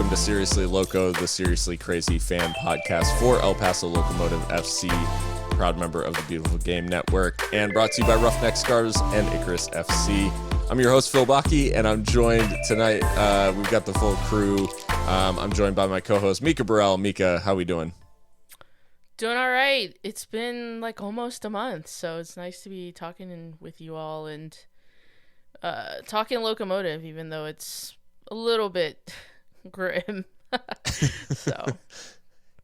welcome to Seriously Loco, the Seriously Crazy fan podcast for El Paso Locomotive FC, proud member of the Beautiful Game Network, and brought to you by Roughneck Scarves and Icarus FC. I'm your host, Phil Bakke, and I'm joined tonight, we've got the full crew. I'm joined by my co-host, Mika Burrell. Mika, how we doing? Doing all right. It's been like almost a month, so it's nice to be talking with you all and talking Locomotive, even though it's a little bit grim. So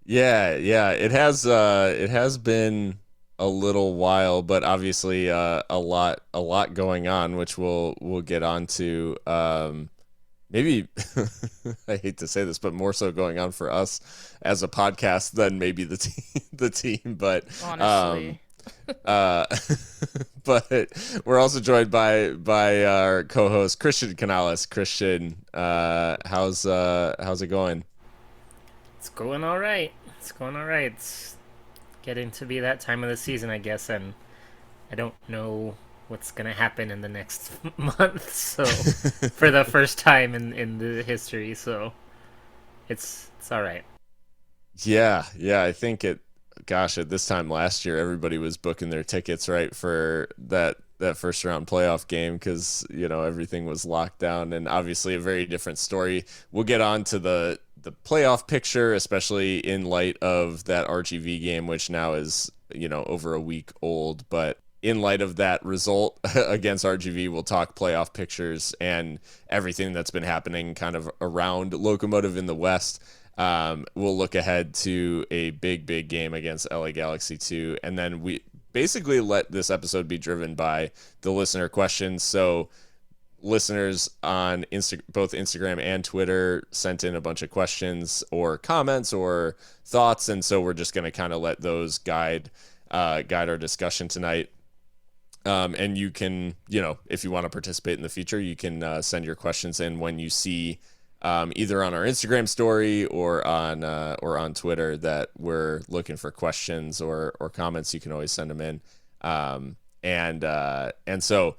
yeah, it has been a little while, but obviously a lot going on, which we'll get onto. Maybe I hate to say this, but more so going on for us as a podcast than maybe the team. But honestly, but we're also joined by our co-host Christian Canales. Christian, how's it going? It's going all right. It's getting to be that time of the season, I guess, and I don't know what's gonna happen in the next month. So, for the first time in the history, so it's all right. Yeah. I think at this time last year, everybody was booking their tickets right for that first round playoff game because everything was locked down, and obviously a very different story. We'll get on to the playoff picture, especially in light of that RGV game, which now is over a week old, but in light of that result against RGV, we'll talk playoff pictures and everything that's been happening kind of around Locomotive in the West. We'll look ahead to a big game against LA Galaxy 2, and then we basically let this episode be driven by the listener questions. So listeners on both Instagram and Twitter sent in a bunch of questions or comments or thoughts, and so we're just going to kind of let those guide our discussion tonight. And you can, if you want to participate in the future, you can send your questions in when you see either on our Instagram story or on Twitter that we're looking for questions or comments. You can always send them in. And so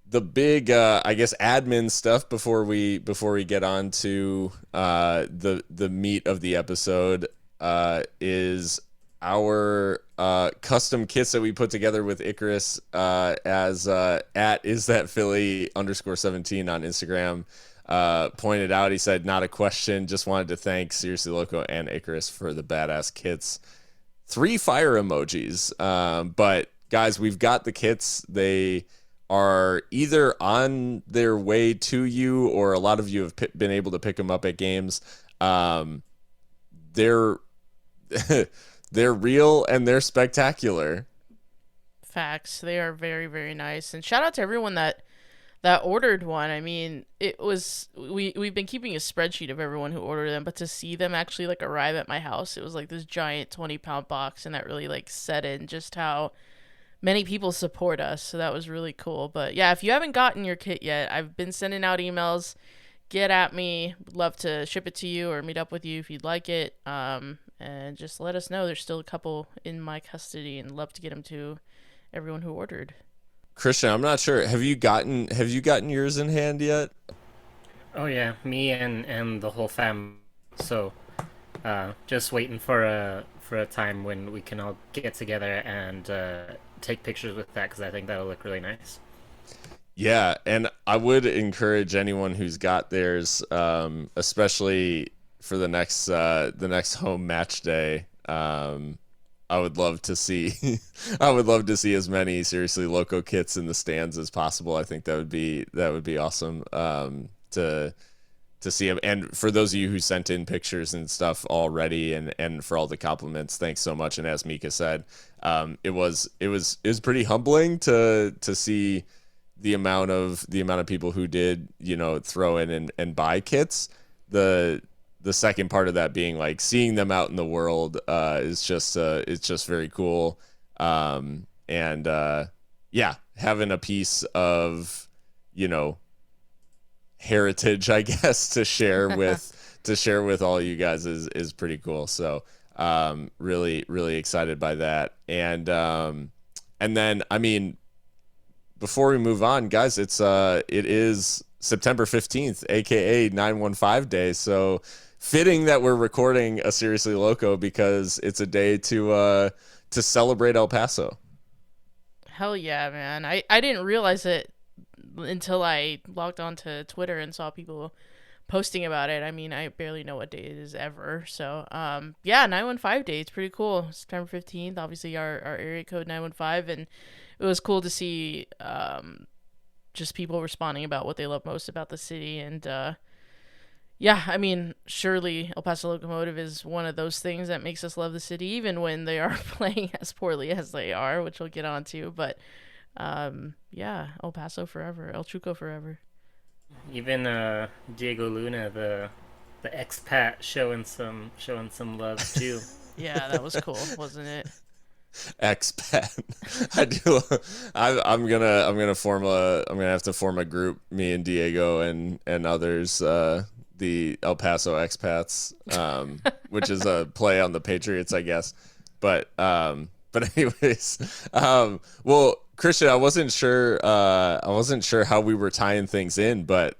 the big, I guess, admin stuff before we get on to the meat of the episode is our custom kits that we put together with Icarus as at isthatphilly_17 on Instagram pointed out. He said, not a question, just wanted to thank Seriously Loco and Icarus for the badass kits. 3 fire emojis. But guys, we've got the kits. They are either on their way to you, or a lot of you have been able to pick them up at games. They're they're real and they're spectacular. facts. They are very, very nice. And shout out to everyone that ordered one. I mean, it was we've been keeping a spreadsheet of everyone who ordered them, but to see them actually like arrive at my house, it was like this giant 20-pound box, and that really like set in just how many people support us. So that was really cool. But yeah, if you haven't gotten your kit yet, I've been sending out emails. Get at me. Would love to ship it to you or meet up with you if you'd like it. And just let us know. There's still a couple in my custody, and love to get them to everyone who ordered. Christian, I'm not sure. Have you gotten yours in hand yet? Oh yeah, me and the whole fam. So, just waiting for a time when we can all get together and take pictures with that, because I think that'll look really nice. Yeah, and I would encourage anyone who's got theirs, especially for the next home match day. I would love to see as many Seriously Loco kits in the stands as possible. I think that would be awesome to see them. And for those of you who sent in pictures and stuff already, and for all the compliments, thanks so much. And as Mika said, it was pretty humbling to see the amount of people who did throw in and buy kits. The second part of that being like seeing them out in the world is just it's just very cool. And having a piece of heritage, I guess, to share with all you guys is pretty cool. So really, really excited by that. And then, I mean, before we move on, guys, it is September 15th, aka 915 Day. So fitting that we're recording a Seriously Loco because it's a day to celebrate El Paso. Hell yeah, man. I didn't realize it until I logged onto Twitter and saw people posting about it. I mean, I barely know what day it is ever. So, yeah, 915 Day. It's pretty cool. September 15th, obviously our area code 915. And it was cool to see just people responding about what they love most about the city. And, yeah, I mean, surely El Paso Locomotive is one of those things that makes us love the city, even when they are playing as poorly as they are, which we'll get onto. But, yeah, El Paso forever. El Chuco forever. Even Diego Luna, the expat, showing some love too. Yeah, that was cool, wasn't it? Expat. I do. I'm gonna have to form a group, me and Diego and others. The El Paso expats, which is a play on the Patriots, I guess. But anyways, well, Christian, I wasn't sure how we were tying things in, but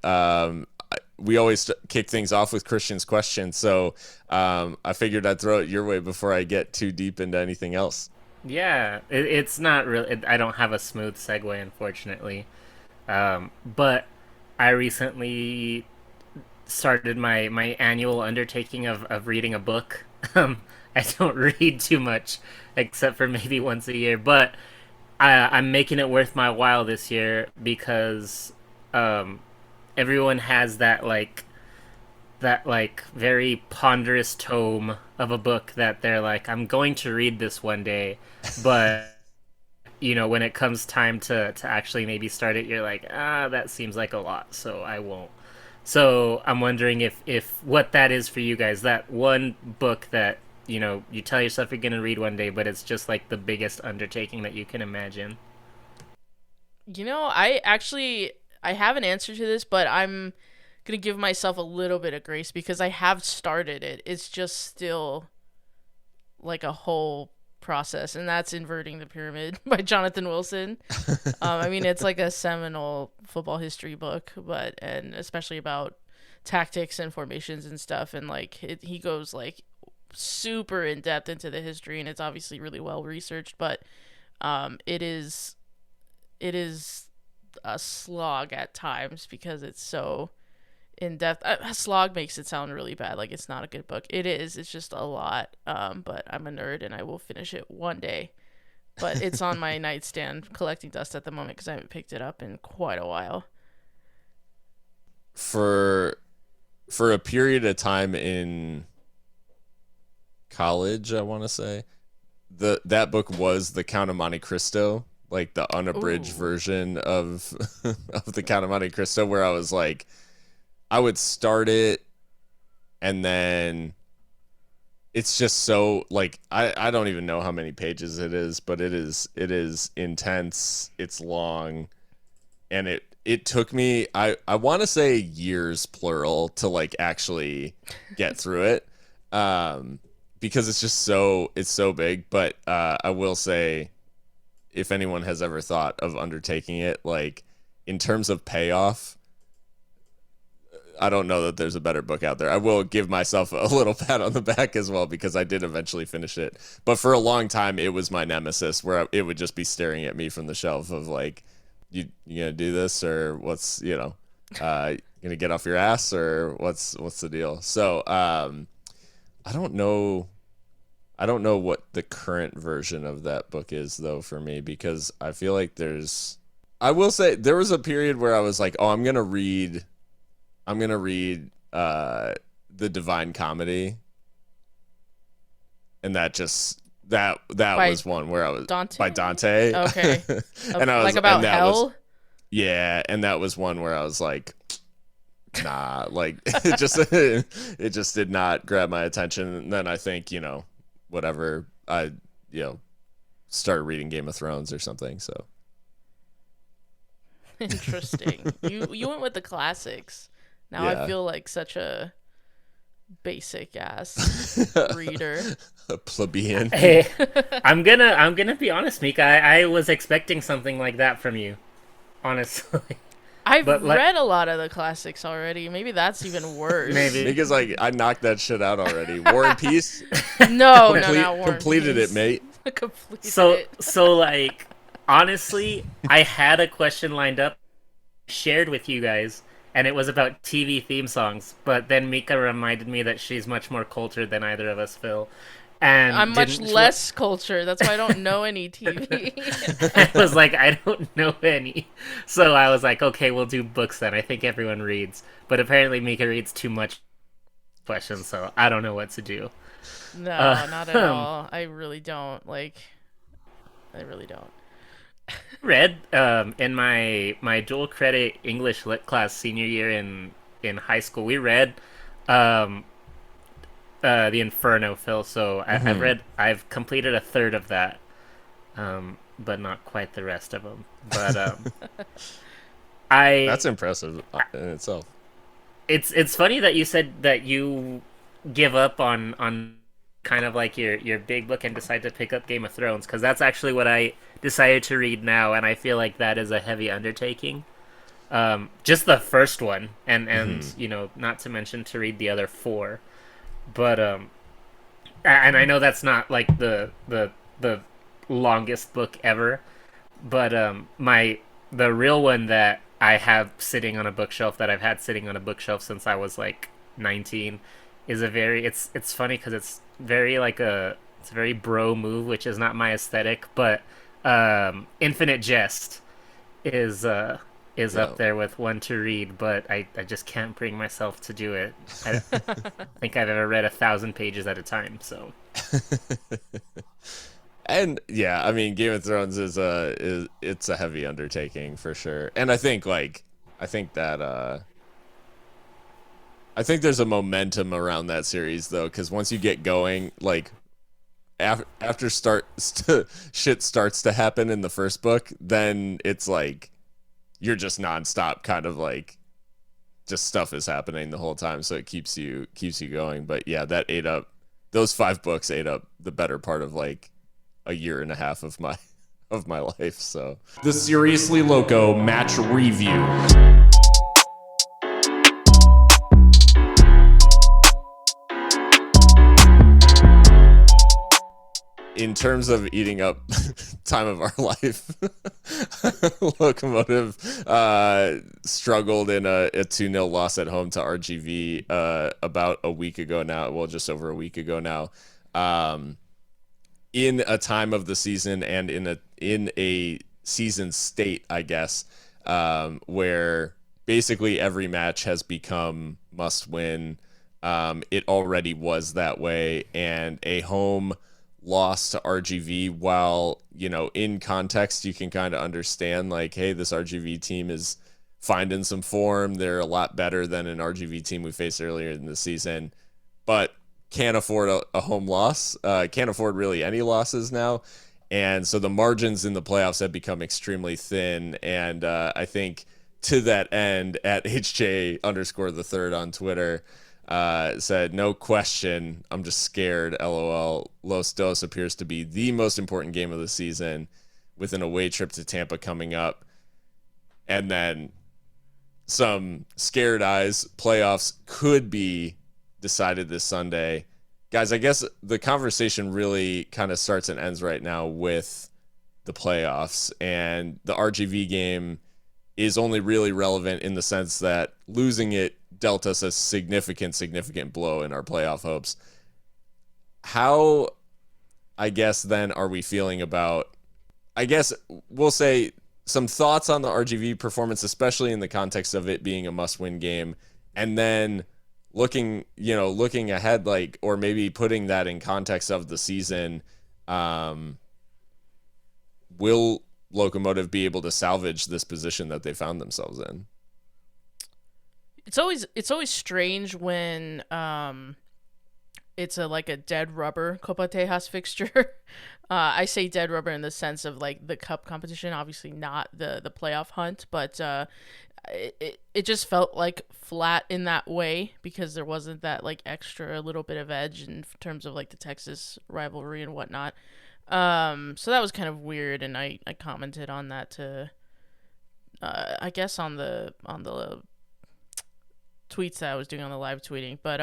we always kick things off with Christian's question. So I figured I'd throw it your way before I get too deep into anything else. Yeah, it's not really. I don't have a smooth segue, unfortunately. But I recently started my annual undertaking of reading a book. I don't read too much, except for maybe once a year, but I'm making it worth my while this year because everyone has that very ponderous tome of a book that they're like, I'm going to read this one day, but when it comes time to actually maybe start it, you're like, that seems like a lot, so I won't. So I'm wondering if what that is for you guys, that one book that you tell yourself you're gonna read one day, but it's just like the biggest undertaking that you can imagine. I have an answer to this, but I'm gonna give myself a little bit of grace because I have started it. It's just still like a whole process, and that's Inverting the Pyramid by Jonathan Wilson. I mean, it's like a seminal football history book, and especially about tactics and formations and stuff, and he goes like super in depth into the history, and it's obviously really well researched, but it is a slog at times because it's so in depth. Slog makes it sound really bad, like it's not a good book. It is. It's just a lot. But I'm a nerd and I will finish it one day. But it's on my nightstand collecting dust at the moment because I haven't picked it up in quite a while. For a period of time in college, I want to say that book was The Count of Monte Cristo, like the unabridged version of The Count of Monte Cristo, where I was like, I would start it and then it's just so like I don't even know how many pages it is, but it is intense, it's long, and it took me I want to say years plural to like actually get through it. Because it's so big, but I will say, if anyone has ever thought of undertaking it, like in terms of payoff, I don't know that there's a better book out there. I will give myself a little pat on the back as well because I did eventually finish it. But for a long time, it was my nemesis where it would just be staring at me from the shelf of like, you gonna do this or what's, gonna get off your ass or what's the deal? So I don't know what the current version of that book is though for me, because I feel like I will say there was a period where I was like, oh, I'm gonna read The Divine Comedy, and that was one where I was Dante? by Dante. Okay. And I was like about hell. Yeah, and that was one where I was like, nah, like it just did not grab my attention. And then I think, whatever, I started reading Game of Thrones or something. So interesting. You went with the classics. Now Yeah. I feel like such a basic ass reader. A plebeian. Hey, I'm gonna be honest, Mika. I was expecting something like that from you, honestly. I've But read a lot of the classics already. Maybe that's even worse. Maybe. Niggas like, I knocked that shit out already. War and Peace. No, not War and Completed Peace. it, mate. Completed So it. like, honestly, I had a question lined up, shared with you guys, and it was about TV theme songs. But then Mika reminded me that she's much more cultured than either of us, Phil. And I'm much less cultured. That's why I don't know any TV. I was like, I don't know any. So I was like, okay, we'll do books then. I think everyone reads. But apparently Mika reads too much questions, so I don't know what to do. No, not at all. I really don't. I really don't. Read in my dual credit English lit class senior year in high school, we read the Inferno, Phil. So I've completed a third of that, but not quite the rest of them. But That's impressive in itself. It's funny that you said that you give up on kind of like your big book and decide to pick up Game of Thrones, because that's actually what I decided to read now, and I feel like that is a heavy undertaking. Just the first one, and you know, not to mention to read the other four. But and I know that's not like the longest book ever, but the real one that I have sitting on a bookshelf, that I've had sitting on a bookshelf since I was like 19, is a very it's funny because it's very like it's a very bro move, which is not my aesthetic, but Infinite Jest is up there with one to read, but I just can't bring myself to do it. I think I've ever read 1,000 pages at a time, so. And yeah, I mean, Game of Thrones is it's a heavy undertaking for sure. And I think there's a momentum around that series though, because once you get going, like after shit starts to happen in the first book, then it's like you're just nonstop, kind of like just stuff is happening the whole time, so it keeps you going. But yeah, those 5 books ate up the better part of like a year and a half of my life. So The Seriously Loco match review. in terms of eating up time of our life, Locomotive struggled in a 2-0 loss at home to RGV about a week ago now. Well, just over a week ago now. In a time of the season and in a season state, I guess, where basically every match has become must win. It already was that way, and a home loss to RGV, while, you know, in context you can kind of understand, like, hey, this RGV team is finding some form. They're a lot better than an RGV team we faced earlier in the season, but can't afford a home loss, can't afford really any losses now. And so the margins in the playoffs have become extremely thin. And I think to that end, at HJ_the3rd on Twitter, said, no question, I'm just scared, LOL. Los Dos appears to be the most important game of the season, with an away trip to Tampa coming up. And then some scared eyes, playoffs could be decided this Sunday. Guys, I guess the conversation really kind of starts and ends right now with the playoffs, and the RGV game is only really relevant in the sense that losing it dealt us a significant blow in our playoff hopes. How, I guess, then are we feeling about, I guess we'll say, some thoughts on the RGV performance, especially in the context of it being a must-win game, and then looking ahead, like, or maybe putting that in context of the season. Will Locomotive be able to salvage this position that they found themselves in? It's always strange when it's like a dead rubber Copa Tejas fixture. I say dead rubber in the sense of like the cup competition, obviously not the playoff hunt, but it just felt like flat in that way because there wasn't that like extra little bit of edge in terms of like the Texas rivalry and whatnot. So that was kind of weird, and I commented on that to I guess on the tweets that I was doing on the live tweeting. But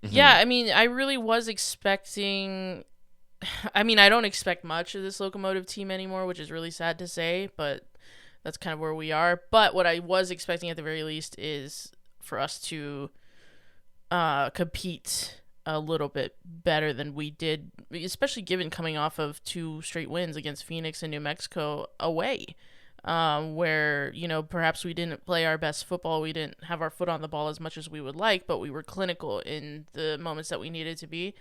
yeah, I mean, I really was expecting. I mean, I don't expect much of this Locomotive team anymore, which is really sad to say, but that's kind of where we are. But what I was expecting at the very least is for us to compete a little bit better than we did, especially given coming off of 2 straight wins against Phoenix and New Mexico away, where, you know, perhaps we didn't play our best football, we didn't have our foot on the ball as much as we would like, but we were clinical in the moments that we needed to be.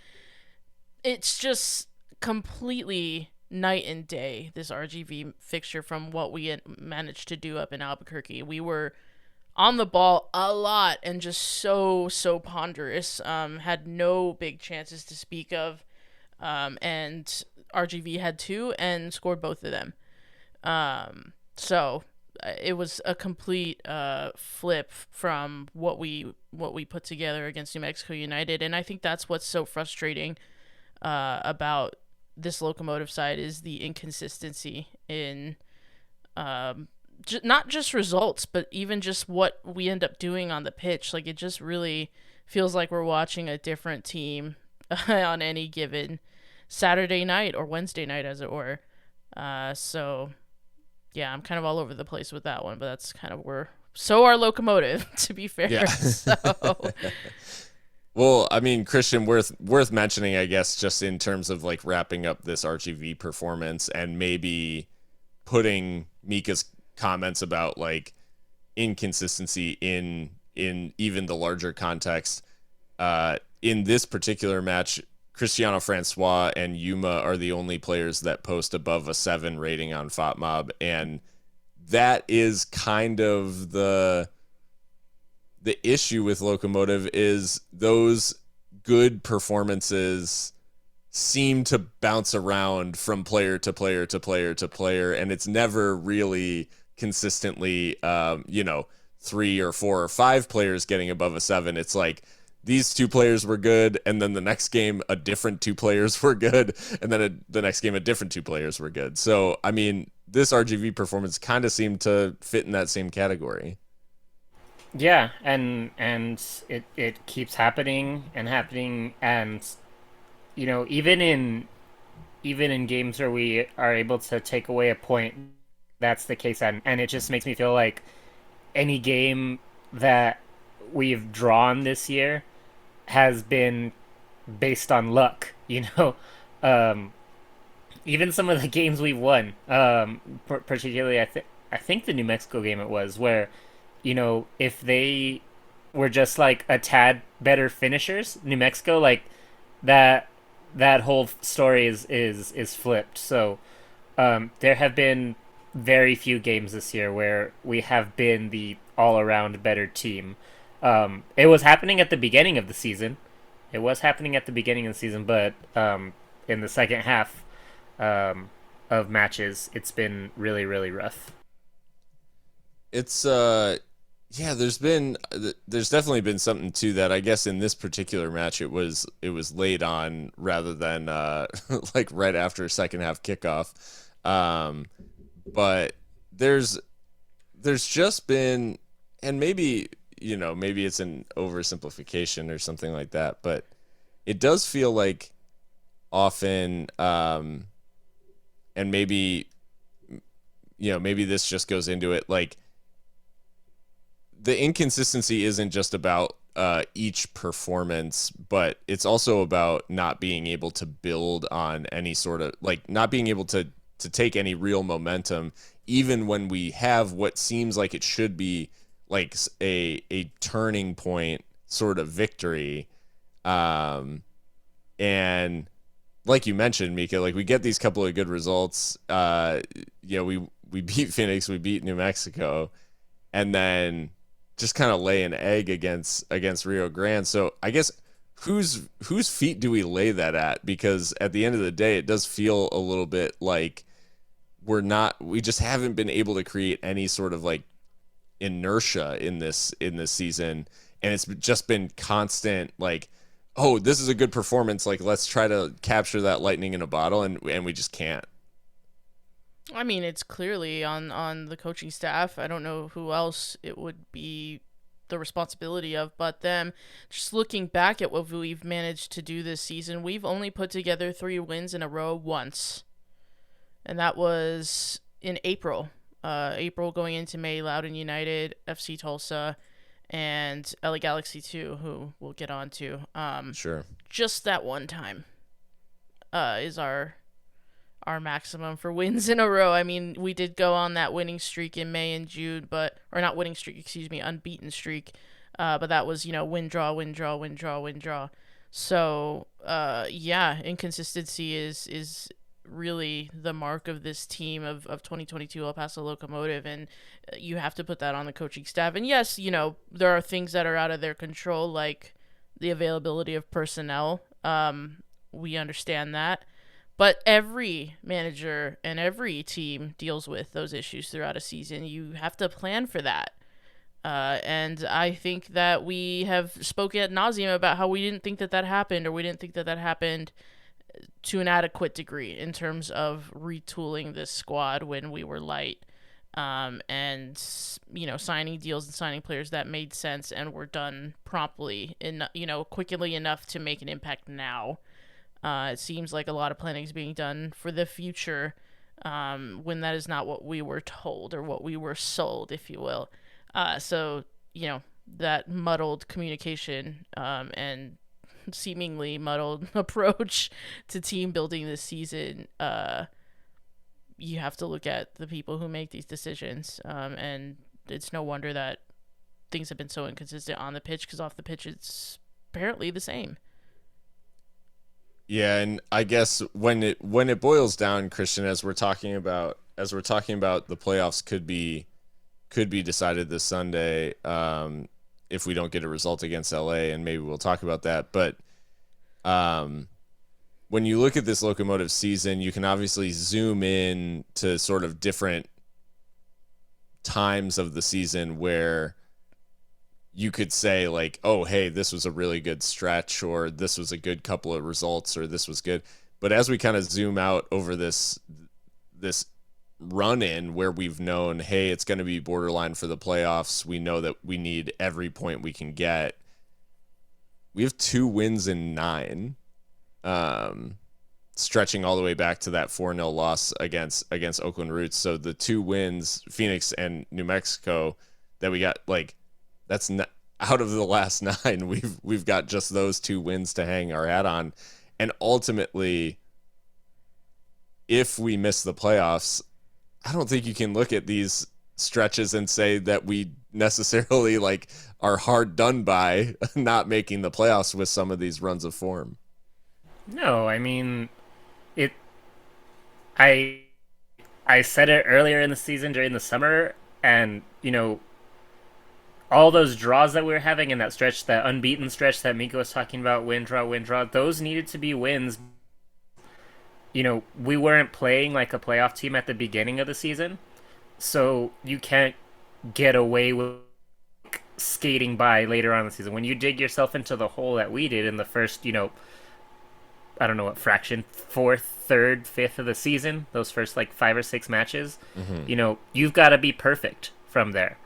It's just completely night and day, this RGV fixture, from what we had managed to do up in Albuquerque. We were on the ball a lot and just so ponderous. Had no big chances to speak of, and RGV had 2 and scored both of them. So it was a complete flip from what we put together against New Mexico United, and I think that's what's so frustrating about this Locomotive side, is the inconsistency in not just results, but even just what we end up doing on the pitch. Like, it just really feels like we're watching a different team on any given Saturday night or Wednesday night, as it were. So yeah, I'm kind of all over the place with that one, but that's kind of where our Locomotive, to be fair. Yeah. So Well, I mean, Christian, worth mentioning, I guess, just in terms of like wrapping up this RGV performance and maybe putting Mika's comments about like inconsistency in even the larger context. In this particular match, Cristiano Francois and Yuma are the only players that post above a 7 rating on FOTMob, and that is kind of the issue with Locomotive, is those good performances seem to bounce around from player to player to player to player, and it's never really consistently 3 or 4 or 5 players getting above a 7. It's like these 2 players were good, and then the next game a different 2 players were good, and then the next game a different 2 players were good. So I mean, this RGV performance kind of seemed to fit in that same category. Yeah, and it keeps happening, and you know, even in games where we are able to take away a point, that's the case. And it just makes me feel like any game that we've drawn this year has been based on luck, you know. Even some of the games we won, particularly I think the New Mexico game it was, where, you know, if they were just like a tad better finishers, New Mexico, like that whole story is flipped. So there have been very few games this year where we have been the all-around better team. It was happening at the beginning of the season. But in the second half of matches, it's been really, really rough. It's yeah, there's definitely been something to that. I guess in this particular match, it was late on rather than like right after second half kickoff. But there's just been, and maybe it's an oversimplification or something like that, but it does feel like often, and maybe this just goes into it, like the inconsistency isn't just about each performance, but it's also about not being able to build on any sort of, like, not being able to take any real momentum, even when we have what seems like it should be like a turning point sort of victory. And like you mentioned, Mika, like we get these couple of good results. We beat Phoenix, we beat New Mexico, and then just kind of lay an egg against Rio Grande. So I guess whose feet do we lay that at? Because at the end of the day, it does feel a little bit like we just haven't been able to create any sort of like inertia in this season, and it's just been constant like, oh, this is a good performance, like let's try to capture that lightning in a bottle, and we just can't. I mean, it's clearly on the coaching staff. I don't know who else it would be the responsibility of but them. Just looking back at what we've managed to do this season, we've only put together 3 wins in a row once. And that was in April. April going into May, Loudoun United, FC Tulsa, and LA Galaxy 2, who we'll get on to. Sure. Just that one time is our maximum for wins in a row. I mean, we did go on that winning streak in May and June, or not winning streak, excuse me, unbeaten streak. But that was, win, draw, win, draw, win, draw, win, draw. So, yeah, inconsistency is really the mark of this team of 2022 El Paso Locomotive, and you have to put that on the coaching staff. And yes, there are things that are out of their control, like the availability of personnel. We understand that. But every manager and every team deals with those issues throughout a season. You have to plan for that. And I think that we have spoken ad nauseum about how we didn't think that happened, or we didn't think that happened to an adequate degree in terms of retooling this squad when we were light. And, signing deals and signing players that made sense and were done promptly, quickly enough to make an impact now. It seems like a lot of planning is being done for the future when that is not what we were told or what we were sold, if you will. So, that muddled communication and seemingly muddled approach to team building this season, you have to look at the people who make these decisions. And it's no wonder that things have been so inconsistent on the pitch, because off the pitch it's apparently the same. Yeah, and I guess when it boils down, Christian, as we're talking about the playoffs could be decided this Sunday if we don't get a result against LA, and maybe we'll talk about that. But when you look at this Locomotive season, you can obviously zoom in to sort of different times of the season where you could say, like, oh, hey, this was a really good stretch, or this was a good couple of results, or this was good. But as we kind of zoom out over this run-in where we've known, hey, it's going to be borderline for the playoffs, we know that we need every point we can get. We have 2 wins in 9, stretching all the way back to that 4-0 loss against Oakland Roots. So the 2 wins, Phoenix and New Mexico, that we got, like, that's not, out of the last 9, we've got just those 2 wins to hang our hat on. And ultimately, if we miss the playoffs, I don't think you can look at these stretches and say that we necessarily, like, are hard done by not making the playoffs with some of these runs of form. No, I mean, I said it earlier in the season during the summer, and, all those draws that we were having in that stretch, that unbeaten stretch that Miko was talking about, win, draw, those needed to be wins. We weren't playing like a playoff team at the beginning of the season, so you can't get away with skating by later on in the season. When you dig yourself into the hole that we did in the first, I don't know what fraction, 4th, 3rd, 5th of the season, those first like 5 or 6 matches, you've got to be perfect from there.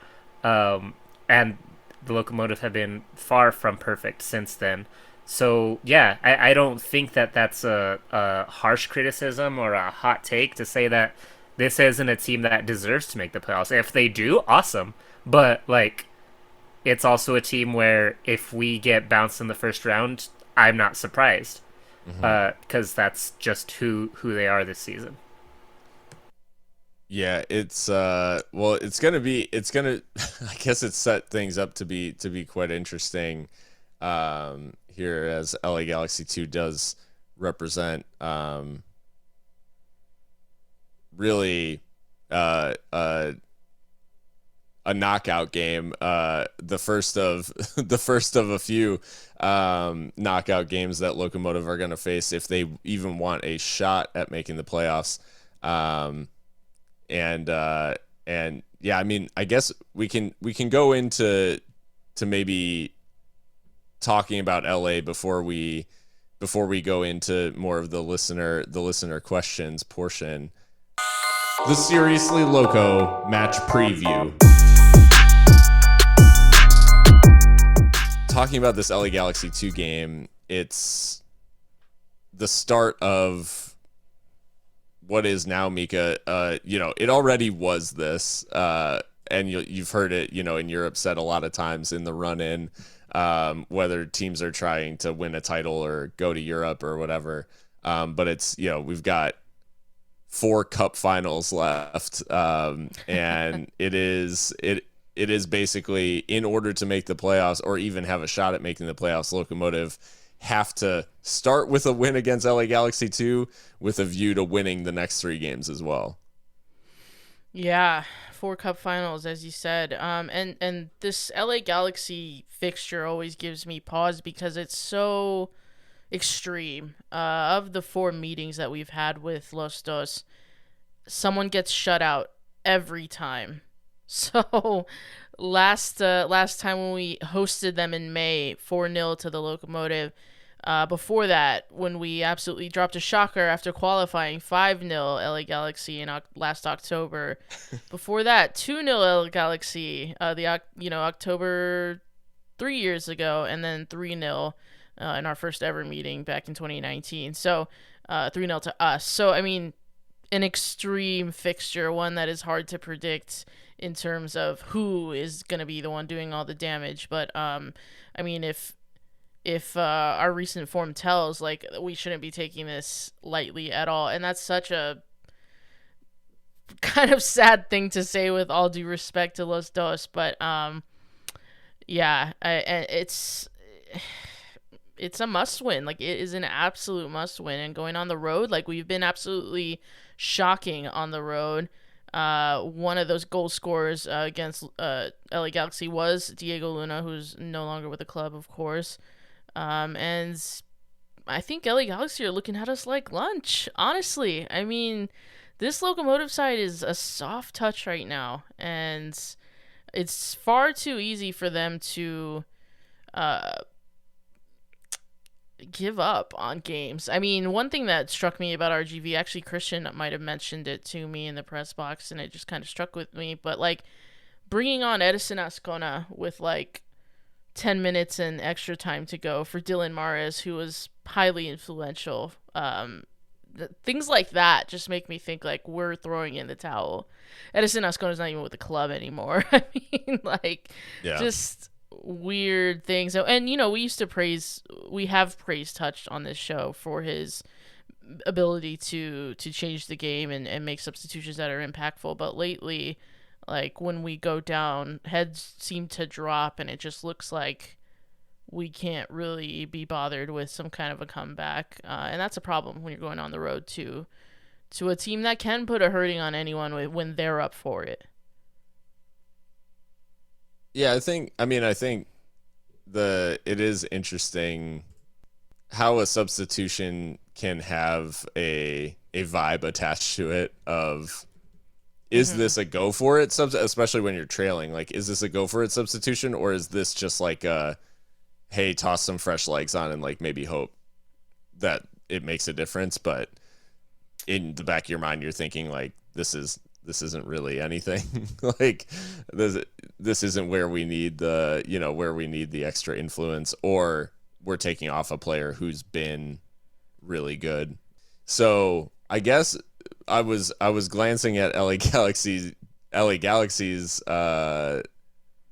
And the Locomotive have been far from perfect since then. So, yeah, I don't think that's a harsh criticism or a hot take to say that this isn't a team that deserves to make the playoffs. If they do, awesome. But, like, it's also a team where if we get bounced in the first round, I'm not surprised. Because that's just who they are this season. Yeah, it's it's gonna I guess it's set things up to be quite interesting here, as LA Galaxy 2 does represent really a knockout game, the first of a few knockout games that Locomotive are going to face if they even want a shot at making the playoffs. And yeah, I mean, I guess we can go into maybe talking about LA before we go into more of the listener questions portion. The Seriously Loco match preview. Talking about this LA Galaxy 2 game, it's the start of what is now, Mika. It already was this, and you've heard it, in Europe said a lot of times in the run-in, whether teams are trying to win a title or go to Europe or whatever. But it's, we've got 4 cup finals left, and it is basically, in order to make the playoffs or even have a shot at making the playoffs, Locomotive have to start with a win against LA Galaxy 2 with a view to winning the next 3 games as well. Yeah, 4 cup finals, as you said. And this LA Galaxy fixture always gives me pause because it's so extreme. Of the 4 meetings that we've had with Los Dos, someone gets shut out every time. So last time when we hosted them in May, 4-0 to the Locomotive. Before that, when we absolutely dropped a shocker after qualifying, 5-0 LA Galaxy in last October. Before that, 2-0 LA Galaxy, October 3 years ago, and then 3-0 in our first ever meeting back in 2019. So 3-0 to us. So, I mean, an extreme fixture, one that is hard to predict in terms of who is going to be the one doing all the damage. But, if our recent form tells, we shouldn't be taking this lightly at all. And that's such a kind of sad thing to say, with all due respect to Los Dos. But, it's a must win. It is an absolute must win. And going on the road, we've been absolutely shocking on the road. One of those goal scorers against LA Galaxy was Diego Luna, who's no longer with the club, of course. And I think LA Galaxy are looking at us like lunch, honestly. I mean, this Locomotive side is a soft touch right now, and it's far too easy for them to give up on games. I mean, one thing that struck me about RGV, actually Christian might have mentioned it to me in the press box, and it just kind of struck with me, but bringing on Edison Ascona with 10 minutes and extra time to go for Dylan Mares, who was highly influential. Things like that just make me think we're throwing in the towel. Edison Ascona's not even with the club anymore. I mean, just weird things. And, we have praised Touch on this show for his ability to change the game and make substitutions that are impactful. But lately, when we go down, heads seem to drop, and it just looks like we can't really be bothered with some kind of a comeback. And that's a problem when you're going on the road to a team that can put a hurting on anyone when they're up for it. Yeah, I think it is interesting how a substitution can have a vibe attached to it of, is this a go for it especially when you're trailing? Is this a go for it substitution, or is this just a, hey, toss some fresh legs on and maybe hope that it makes a difference? But in the back of your mind, you're thinking this isn't really anything. This isn't where we need the extra influence, or we're taking off a player who's been really good. So I guess I was glancing at LA Galaxy's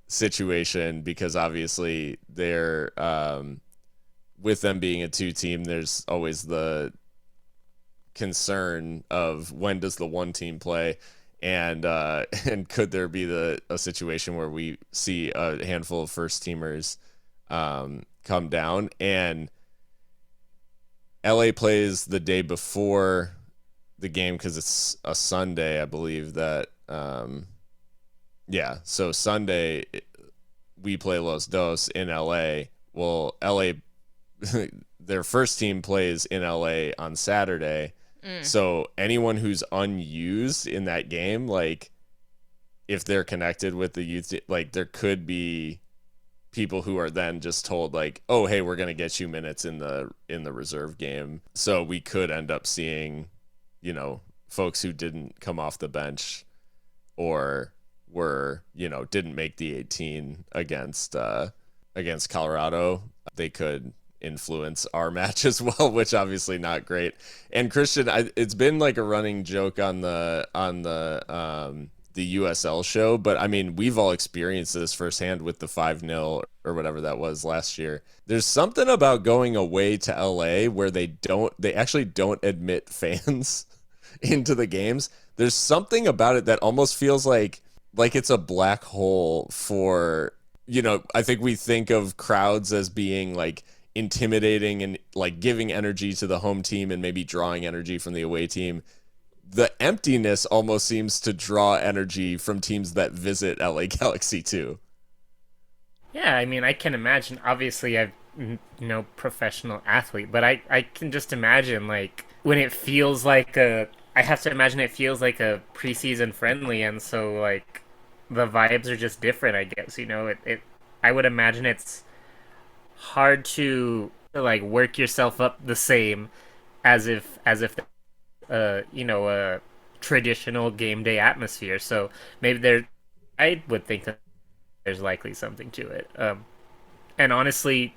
situation, because obviously they're with them being a 2 team, there's always the concern of when does the 1 team play, and could there be a situation where we see a handful of first teamers come down, and LA plays the day before the game because it's a Sunday, I believe that. So Sunday we play Los Dos in LA. Well, LA, their first team plays in LA on Saturday. So anyone who's unused in that game, if they're connected with the youth, there could be people who are then just told oh, hey, we're going to get you minutes in the reserve game. So we could end up seeing, folks who didn't come off the bench or were, didn't make the 18 against Colorado, they could influence our match as well, which obviously not great. And Christian, it's been like a running joke on the USL show, but I mean, we've all experienced this firsthand with the 5-0 or whatever that was last year. There's something about going away to LA where they actually don't admit fans into the games. There's something about it that almost feels like it's a black hole for, I think we think of crowds as being like intimidating and like giving energy to the home team and maybe drawing energy from the away team. The emptiness almost seems to draw energy from teams that visit LA Galaxy too. Yeah, I mean, I can imagine, obviously I'm no professional athlete, but I can just imagine like when it feels like I have to imagine it feels like a preseason friendly, and so like the vibes are just different, I guess, I would imagine it's hard to like work yourself up the same as if a traditional game day atmosphere. So maybe I would think that there's likely something to it. And honestly,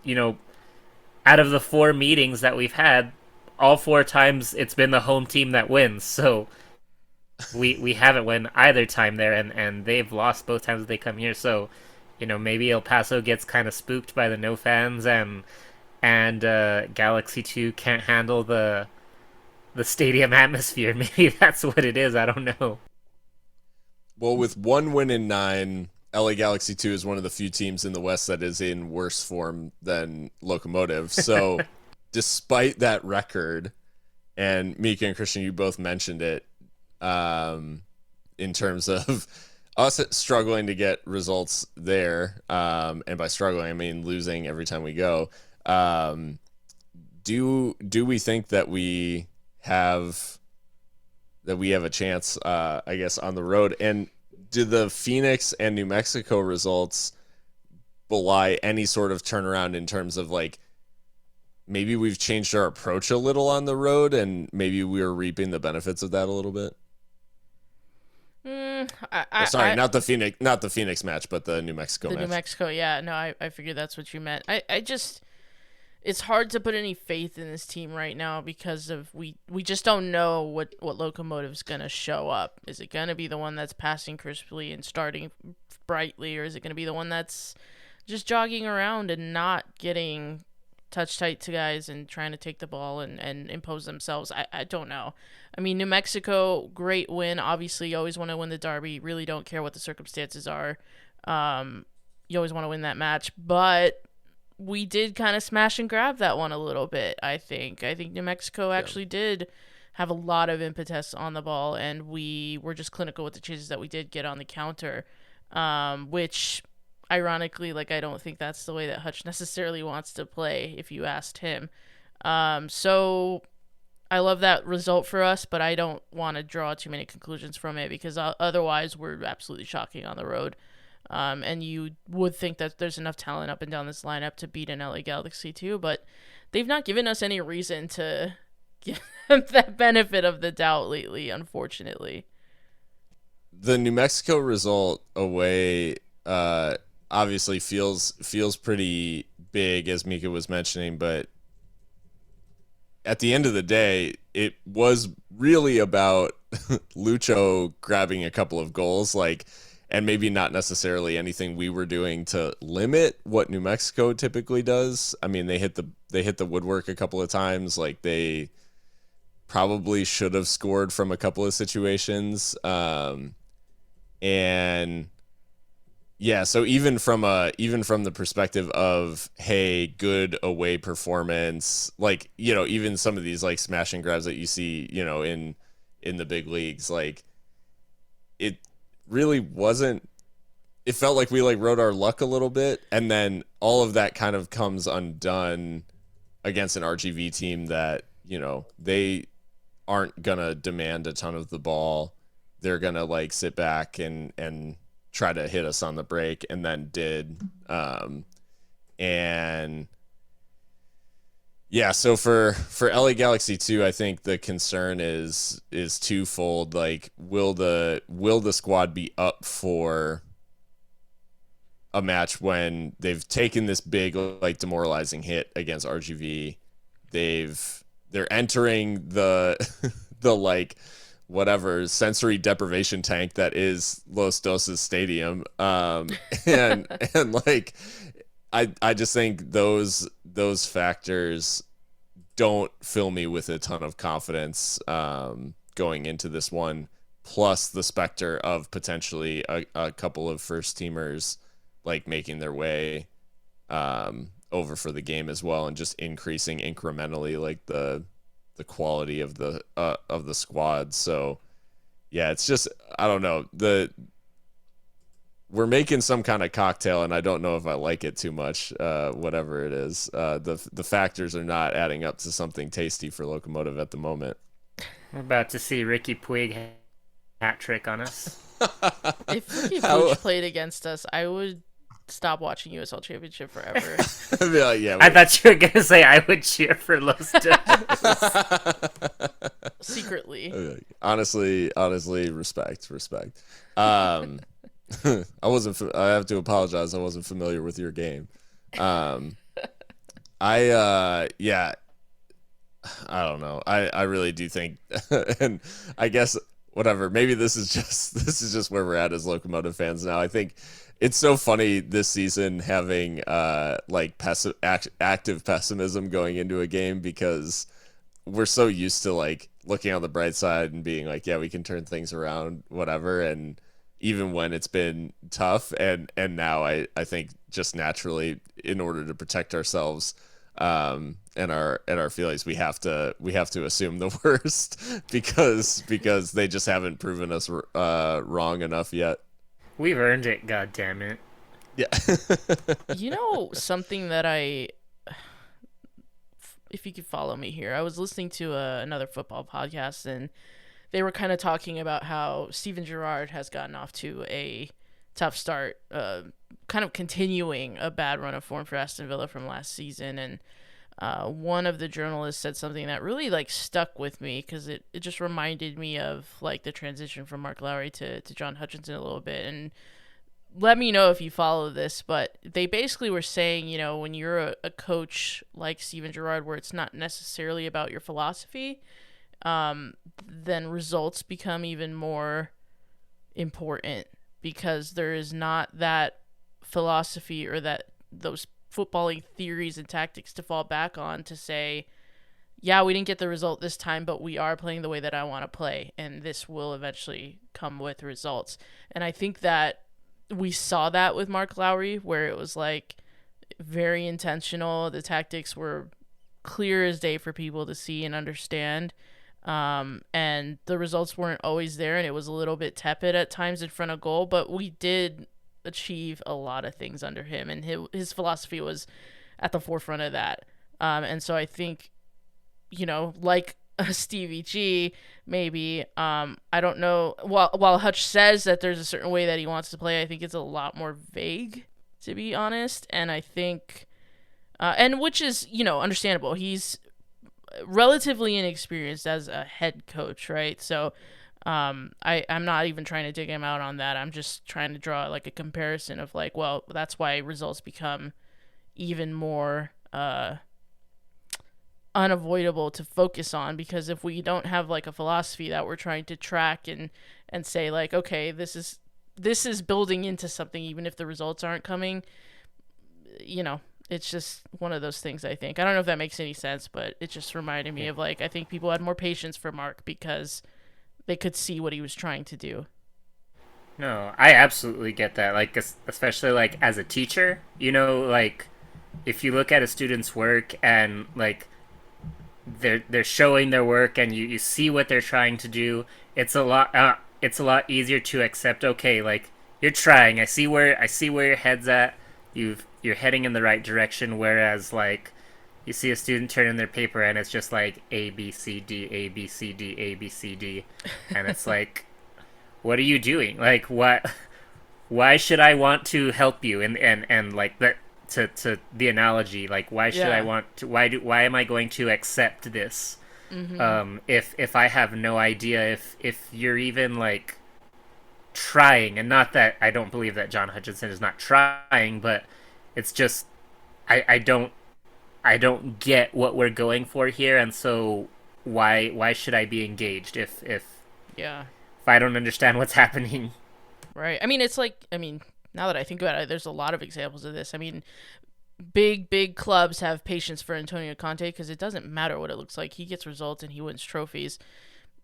out of the 4 meetings that we've had, all 4 times it's been the home team that wins. So we haven't won either time there, and they've lost both times they come here. So, maybe El Paso gets kind of spooked by the no fans, and Galaxy 2 can't handle the stadium atmosphere. Maybe that's what it is. I don't know. Well, with 1 win in 9, LA Galaxy 2 is one of the few teams in the West that is in worse form than Locomotive. So despite that record, and Mika and Christian, you both mentioned it, in terms of us struggling to get results there, and by struggling, I mean losing every time we go. Do we think that we have a chance, I guess, on the road? And do the Phoenix and New Mexico results belie any sort of turnaround in terms of like maybe we've changed our approach a little on the road and maybe we're reaping the benefits of that a little bit? Not the Phoenix match, but the New Mexico match. New Mexico, yeah. No, I figured that's what you meant. I just, it's hard to put any faith in this team right now because of we just don't know what Locomotive's going to show up. Is it going to be the one that's passing crisply and starting brightly, or is it going to be the one that's just jogging around and not getting touch tight to guys and trying to take the ball and impose themselves? I don't know. I mean, New Mexico, great win. Obviously, you always want to win the derby. Really don't care what the circumstances are. You always want to win that match. But we did kind of smash and grab that one a little bit, I think. I think New Mexico actually did have a lot of impetus on the ball, and we were just clinical with the chances that we did get on the counter, which, ironically, like, I don't think that's the way that Hutch necessarily wants to play, if you asked him. So I love that result for us, but I don't want to draw too many conclusions from it because otherwise we're absolutely shocking on the road. And you would think that there's enough talent up and down this lineup to beat an LA Galaxy too, but they've not given us any reason to give them that benefit of the doubt lately, unfortunately. The New Mexico result away obviously feels pretty big, as Mika was mentioning, but at the end of the day, it was really about Lucho grabbing a couple of goals, and maybe not necessarily anything we were doing to limit what New Mexico typically does. I mean, they hit the woodwork a couple of times. Like, they probably should have scored from a couple of situations. And yeah, so even from the perspective of, hey, good away performance, even some of these smash and grabs that you see, in the big leagues, it really wasn't. It felt like we rode our luck a little bit, and then all of that kind of comes undone against an RGV team that, they aren't gonna demand a ton of the ball. They're gonna sit back and try to hit us on the break, and then did. And Yeah, so for LA Galaxy 2, I think the concern is twofold. Like, will the squad be up for a match when they've taken this big, like, demoralizing hit against RGV? They're entering the the, like, whatever sensory deprivation tank that is Los Doses Stadium. And like, I just think those factors don't fill me with a ton of confidence going into this one. Plus the specter of potentially a couple of first teamers like making their way over for the game as well, and just increasing incrementally like the quality of the squad. So yeah, it's just, I don't know, we're making some kind of cocktail, and I don't know if I like it too much. Whatever it is, the factors are not adding up to something tasty for Locomotive at the moment. We're about to see Ricky Puig hat trick on us. If Ricky Puig played against us, I would stop watching USL Championship forever. I'd be like, yeah, I thought you were gonna say I would cheer for Los Doses. Secretly. Honestly, respect. I have to apologize. I wasn't familiar with your game. Yeah, I don't know. I really do think, and I guess whatever. Maybe this is just where we're at as Locomotive fans now. I think it's so funny this season having like active pessimism going into a game, because we're so used to like looking on the bright side and being like, yeah, we can turn things around, whatever. And even when it's been tough, and now I think just naturally, in order to protect ourselves and our feelings, we have to assume the worst, because they just haven't proven us wrong enough yet. We've earned it, god damn it. Yeah. You know, something that if you could follow me here, I was listening to another football podcast, and they were kind of talking about how Steven Gerrard has gotten off to a tough start, kind of continuing a bad run of form for Aston Villa from last season. And one of the journalists said something that really like stuck with me, because it just reminded me of like the transition from Mark Lowry to John Hutchinson a little bit. And let me know if you follow this, but they basically were saying, you know, when you're a coach like Steven Gerrard, where it's not necessarily about your philosophy, then results become even more important, because there is not that philosophy or those footballing theories and tactics to fall back on to say, yeah, we didn't get the result this time, but we are playing the way that I want to play, and this will eventually come with results. And I think that we saw that with Mark Lowry, where it was like very intentional. The tactics were clear as day for people to see and understand. And the results weren't always there, and it was a little bit tepid at times in front of goal, but we did achieve a lot of things under him, and his philosophy was at the forefront of that. And so I think, you know, like Stevie G, maybe, I don't know, while Hutch says that there's a certain way that he wants to play, I think it's a lot more vague, to be honest. And I think, and which is, you know, understandable. He's relatively inexperienced as a head coach, right? So I'm not even trying to dig him out on that. I'm just trying to draw like a comparison of like, well, that's why results become even more unavoidable to focus on, because if we don't have like a philosophy that we're trying to track and say like, okay, this is building into something, even if the results aren't coming, you know, it's just one of those things. I think, I don't know if that makes any sense, but it just reminded me of like, I think people had more patience for Mark because they could see what he was trying to do. No, I absolutely get that. Like, especially like as a teacher, you know, like if you look at a student's work and like they're showing their work and you see what they're trying to do, it's a lot easier to accept. Okay, like you're trying. I see where your head's at. You're heading in the right direction. Whereas like you see a student turn in their paper and it's just like A B C D A B C D A B C D, and it's like, what are you doing? Like what? Why should I want to help you? And like to the analogy, like why should I want to? Why am I going to accept this? If I have no idea if you're even like trying, and not that I don't believe that John Hutchinson is not trying, but it's just I don't get what we're going for here, and so why should I be engaged if I don't understand what's happening? Right. I mean, it's like, now that I think about it, there's a lot of examples of this. I mean, big clubs have patience for Antonio Conte because it doesn't matter what it looks like. He gets results and he wins trophies.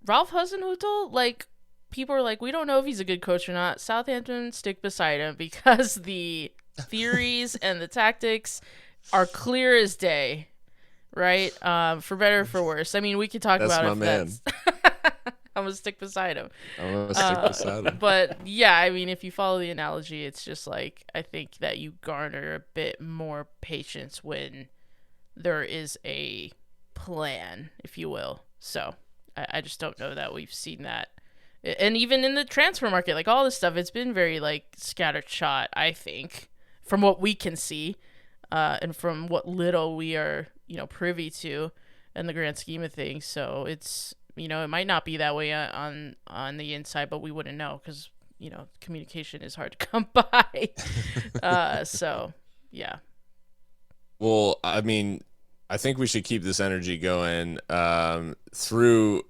Ralph Hasenhüttl, like, people are like, we don't know if he's a good coach or not. Southampton stick beside him because the theories and the tactics are clear as day, right? For better or for worse. I mean, we could talk about my man. I'm gonna stick beside him. But yeah, I mean, if you follow the analogy, it's just like, I think that you garner a bit more patience when there is a plan, if you will. So I just don't know that we've seen that. And even in the transfer market, like all this stuff, it's been very like scattered shot, I think, from what we can see, and from what little we are, privy to in the grand scheme of things. So it's, it might not be that way on the inside, but we wouldn't know because, communication is hard to come by. So, yeah. Well, I mean, I think we should keep this energy going through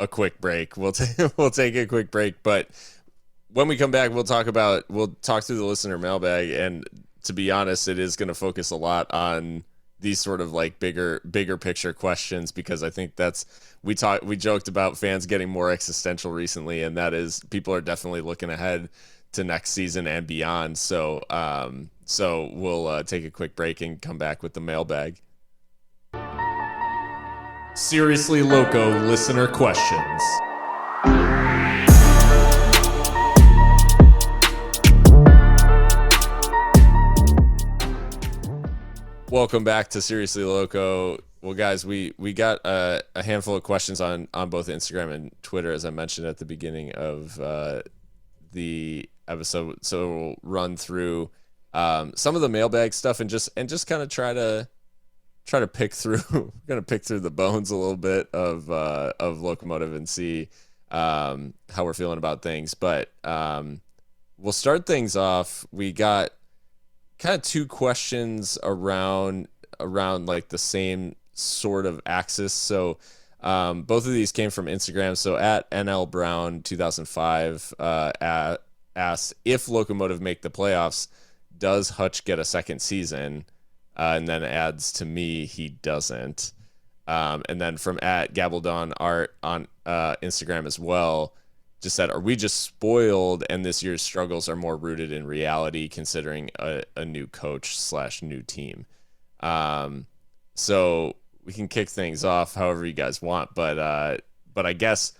a quick break. We'll take a quick break, but when we come back, we'll talk through the listener mailbag, and to be honest, it is going to focus a lot on these sort of like bigger picture questions, because I think we joked about fans getting more existential recently, and that is, people are definitely looking ahead to next season and beyond. So we'll take a quick break and come back with the mailbag. Seriously Loco listener questions. Welcome back to Seriously Loco. Well, guys, we got a handful of questions on both Instagram and Twitter, as I mentioned at the beginning of the episode. So we'll run through some of the mailbag stuff and just kind of try to pick through. We're gonna pick through the bones a little bit of Locomotive and see how we're feeling about things. But we'll start things off. We got kind of two questions around like the same sort of axis. So both of these came from Instagram. So at NL Brown 2005 asked, if Locomotive make the playoffs, does Hutch get a second season? And then adds, to me, he doesn't. And then from at Gabaldon Art on Instagram as well, just said, are we just spoiled and this year's struggles are more rooted in reality considering a new coach / new team? So we can kick things off however you guys want, but I guess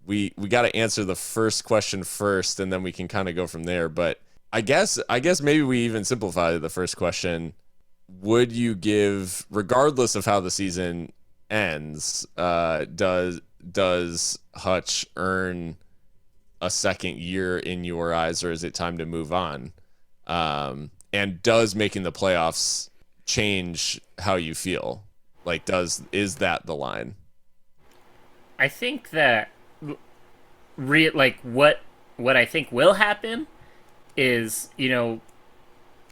we got to answer the first question first, and then we can kind of go from there. But I guess maybe we even simplify the first question. Would you give, regardless of how the season ends, does Hutch earn a second year in your eyes, or is it time to move on? And does making the playoffs change how you feel? Like, is that the line? I think that what I think will happen is,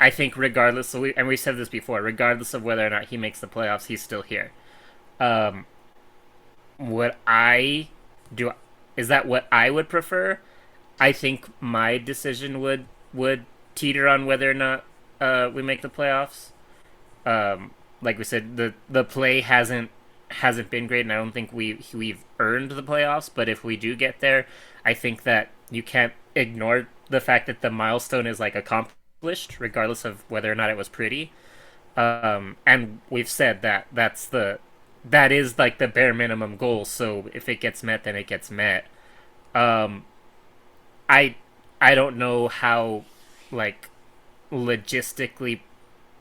I think regardless, and we said this before, regardless of whether or not he makes the playoffs, he's still here. What I do, is that what I would prefer? I think my decision would teeter on whether or not we make the playoffs. Like we said, the play hasn't been great, and I don't think we've earned the playoffs. But if we do get there, I think that you can't ignore the fact that the milestone is like accomplished, regardless of whether or not it was pretty. And we've said that is like the bare minimum goal. So if it gets met, then it gets met. I don't know how like logistically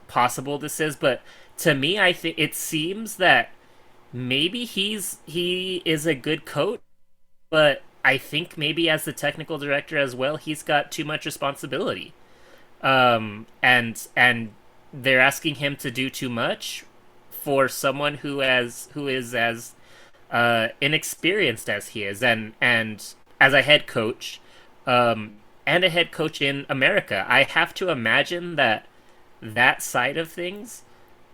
possible this is, but to me, I think it seems that maybe he is a good coach, but I think maybe as the technical director as well, he's got too much responsibility. And they're asking him to do too much for someone who is as inexperienced as he is, and as a head coach, and a head coach in America, I have to imagine that that side of things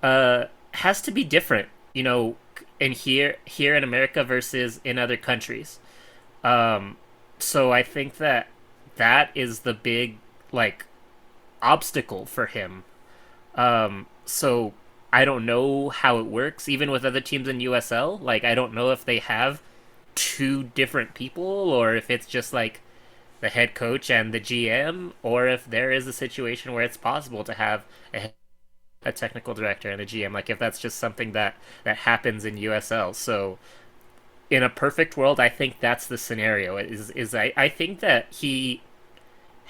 has to be different, in here in America versus in other countries. So I think that that is the big like obstacle for him. So I don't know how it works, even with other teams in USL. Like, I don't know if they have two different people, or if it's just like the head coach and the GM, or if there is a situation where it's possible to have a technical director and a GM. Like, if that's just something that happens in USL. So, in a perfect world, I think that's the scenario. I think that he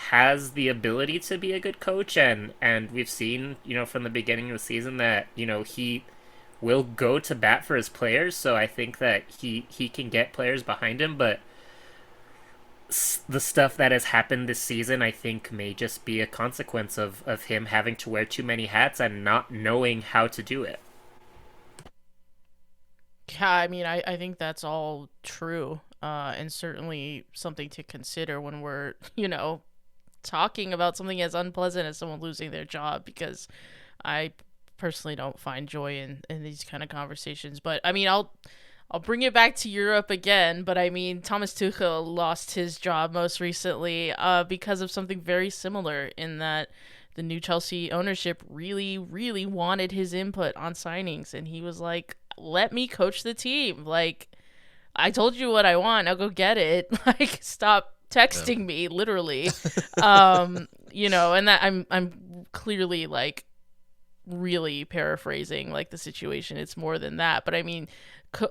has the ability to be a good coach, and we've seen, from the beginning of the season that, he will go to bat for his players. So I think that he can get players behind him, but the stuff that has happened this season, I think, may just be a consequence of him having to wear too many hats and not knowing how to do it. Yeah, I mean, I think that's all true, and certainly something to consider when we're, talking about something as unpleasant as someone losing their job, because I personally don't find joy in these kind of conversations. But I mean, I'll bring it back to Europe again, but I mean, Thomas Tuchel lost his job most recently because of something very similar, in that the new Chelsea ownership really, really wanted his input on signings, and he was like, let me coach the team. Like, I told you what I want, now go get it. Like, stop texting me, literally. And that I'm clearly like really paraphrasing like the situation. It's more than that, but I mean,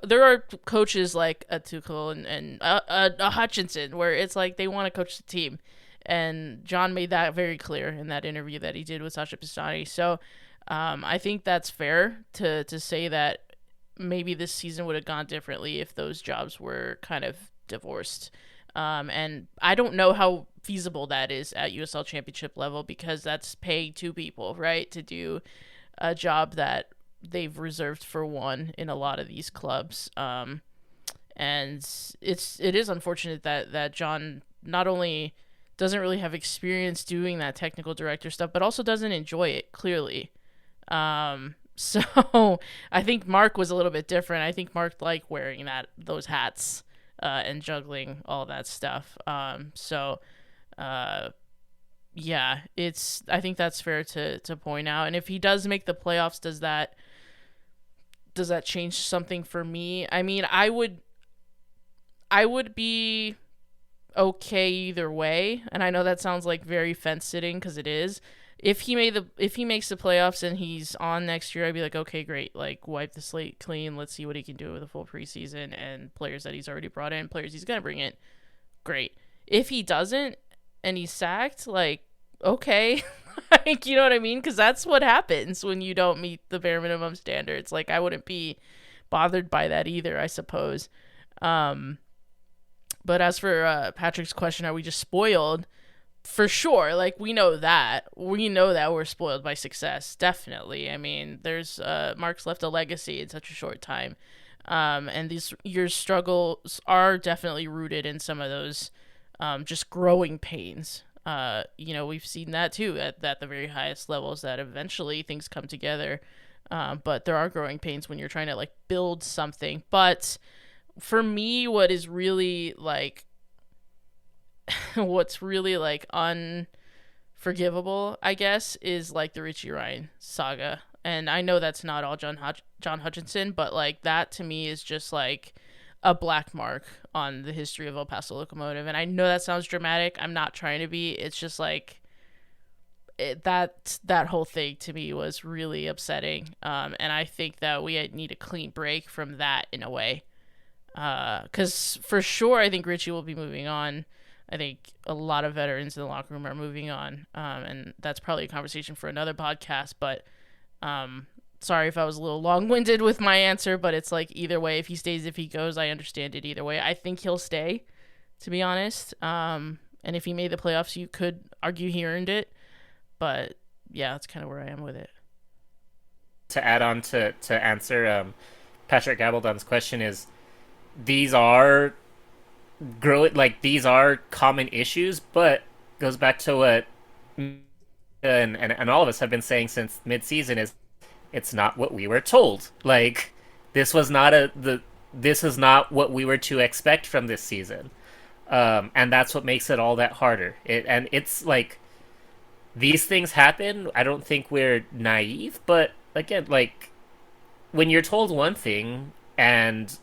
there are coaches like a Tuchel and a Hutchinson where it's like they want to coach the team, and John made that very clear in that interview that he did with Sasha Pistani. So I think that's fair to say that maybe this season would have gone differently if those jobs were kind of divorced. And I don't know how feasible that is at USL Championship level, because that's paying two people, right, to do a job that they've reserved for one in a lot of these clubs. And it is unfortunate that John not only doesn't really have experience doing that technical director stuff, but also doesn't enjoy it, clearly. So I think Mark was a little bit different. I think Mark liked wearing those hats and juggling all that stuff. Yeah, I think that's fair to point out. And if he does make the playoffs, does that change something for me? I mean, I would be okay either way, and I know that sounds like very fence sitting, because it is. If he makes the playoffs and he's on next year, I'd be like, okay, great. Like, wipe the slate clean. Let's see what he can do with a full preseason and players that he's already brought in, players he's gonna bring in. Great. If he doesn't and he's sacked, like, okay, like, you know what I mean? Because that's what happens when you don't meet the bare minimum standards. Like, I wouldn't be bothered by that either, I suppose. But as for Patrick's question, are we just spoiled? For sure, like, we know that we're spoiled by success, definitely. I mean, there's Mark's left a legacy in such a short time, and your struggles are definitely rooted in some of those just growing pains. We've seen that too at the very highest levels, that eventually things come together, but there are growing pains when you're trying to like build something. But for me, what's really like unforgivable, I guess, is like the Richie Ryan saga. And I know that's not all John Hutchinson, but like that to me is just like a black mark on the history of El Paso Locomotive. And I know that sounds dramatic. I'm not trying to be. It's just like that whole thing to me was really upsetting. And I think that we need a clean break from that in a way. Because for sure, I think Richie will be moving on. I think a lot of veterans in the locker room are moving on, and that's probably a conversation for another podcast, but sorry if I was a little long-winded with my answer, but it's like either way, if he stays, if he goes, I understand it either way. I think he'll stay, to be honest, and if he made the playoffs, you could argue he earned it, but yeah, that's kind of where I am with it. to add on to answer Patrick Gabaldon's question is these are these are common issues, but goes back to what and all of us have been saying since mid-season is it's not what we were told. Like this was not this is not what we were to expect from this season. And that's what makes it all that harder. It's like these things happen. I don't think we're naive, but again, like when you're told one thing and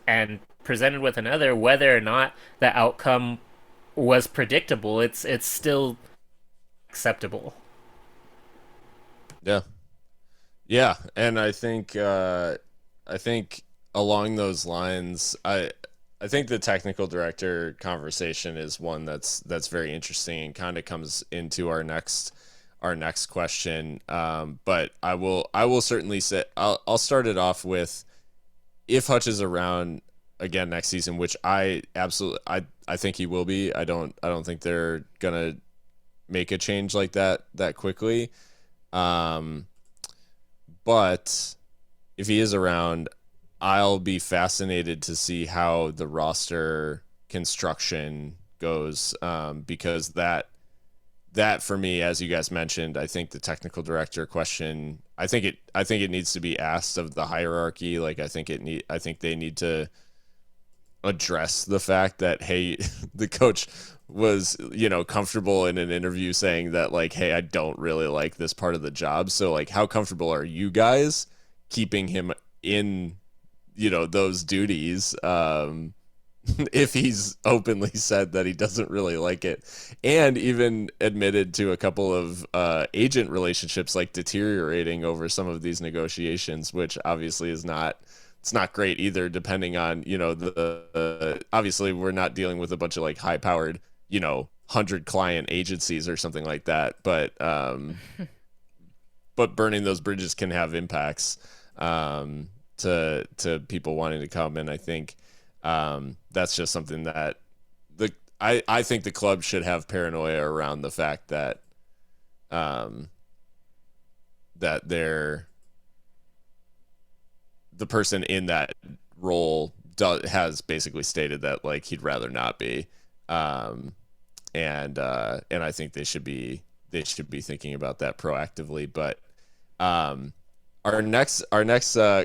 presented with another, whether or not the outcome was predictable, it's still acceptable. Yeah. Yeah, and I think along those lines, I think the technical director conversation is one that's very interesting and kind of comes into our next question. But I will certainly say I'll start it off with if Hutch is around again next season, which I think he will be. I don't think they're gonna make a change like that quickly. But if he is around, I'll be fascinated to see how the roster construction goes, because that for me, as you guys mentioned, I think the technical director question, I think it needs to be asked of the hierarchy. Like I think they need to address the fact that, hey, the coach was, comfortable in an interview saying that like, hey, I don't really like this part of the job. So like, how comfortable are you guys keeping him in, those duties? If he's openly said that he doesn't really like it and even admitted to a couple of agent relationships like deteriorating over some of these negotiations, which obviously it's not great either, depending on, obviously we're not dealing with a bunch of like high powered, 100 client agencies or something like that. But burning those bridges can have impacts to people wanting to come. And I think that's just something that I think the club should have paranoia around the fact that that the person in that role has basically stated that like he'd rather not be, and I think they should be thinking about that proactively. But our next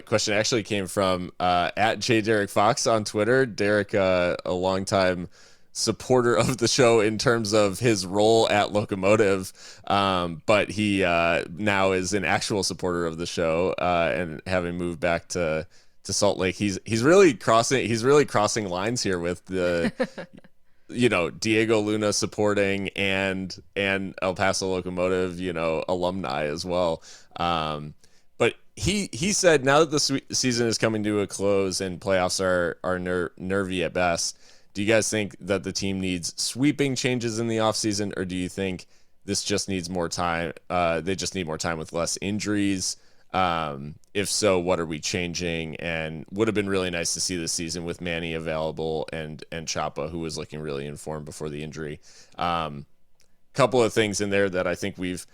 question actually came from at J Derek Fox on Twitter. Derek, a longtime supporter of the show in terms of his role at Locomotive, but he now is an actual supporter of the show, and having moved back to Salt Lake, he's really crossing lines here with the Diego Luna supporting and El Paso Locomotive alumni as well. But he said now that the season is coming to a close and playoffs are nervy at best, do you guys think that the team needs sweeping changes in the offseason, or do you think this just needs more time? They just need more time with less injuries. If so, what are we changing? And would have been really nice to see this season with Manny available and Chapa, who was looking really informed before the injury. Couple of things in there that I think we've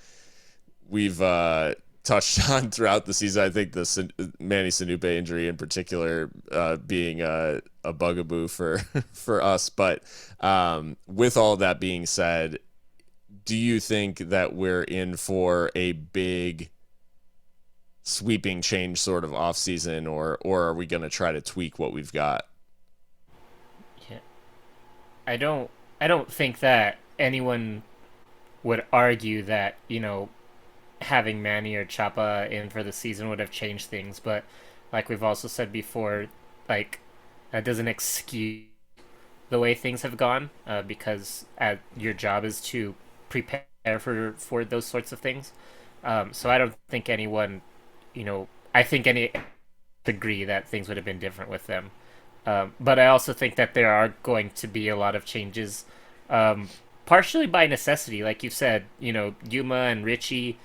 touched on throughout the season. I think the Manny Sanupe injury in particular being a bugaboo for us. But with all that being said, do you think that we're in for a big sweeping change sort of offseason, or are we going to try to tweak what we've got? Yeah. I don't think that anyone would argue that, having Manny or Chapa in for the season would have changed things, but like we've also said before, like that doesn't excuse the way things have gone, because your job is to prepare for those sorts of things. So I don't think anyone, I think any agree that things would have been different with them. But I also think that there are going to be a lot of changes, partially by necessity, like you said. Yuma and Richie,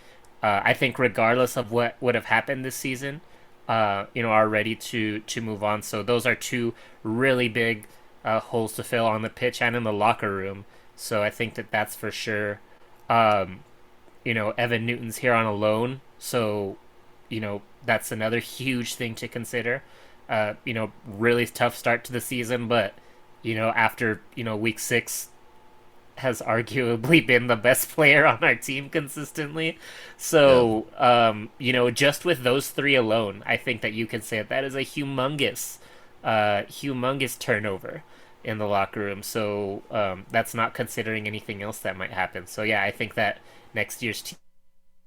I think regardless of what would have happened this season, are ready to move on. So those are two really big holes to fill on the pitch and in the locker room. So I think that's for sure. Evan Newton's here on a loan, so that's another huge thing to consider. Really tough start to the season, but after week 6 has arguably been the best player on our team consistently. So, just with those 3 alone, I think that you can say that is a humongous turnover in the locker room. So that's not considering anything else that might happen. So yeah, I think that next year's team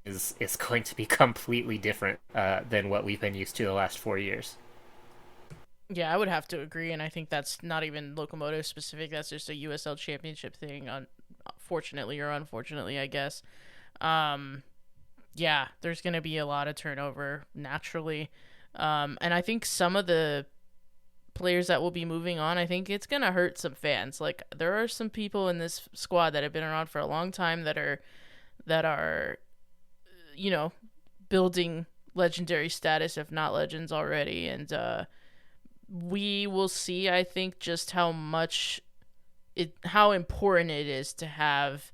is going to be completely different than what we've been used to the last 4 years. Yeah, I would have to agree, and I think that's not even Locomotive specific. That's just a USL Championship thing, fortunately or unfortunately, I guess. Yeah, there's going to be a lot of turnover naturally. And I think some of the players that will be moving on, I think it's going to hurt some fans. Like, there are some people in this squad that have been around for a long time that are building legendary status, if not legends already. And we will see, I think, just how important it is to have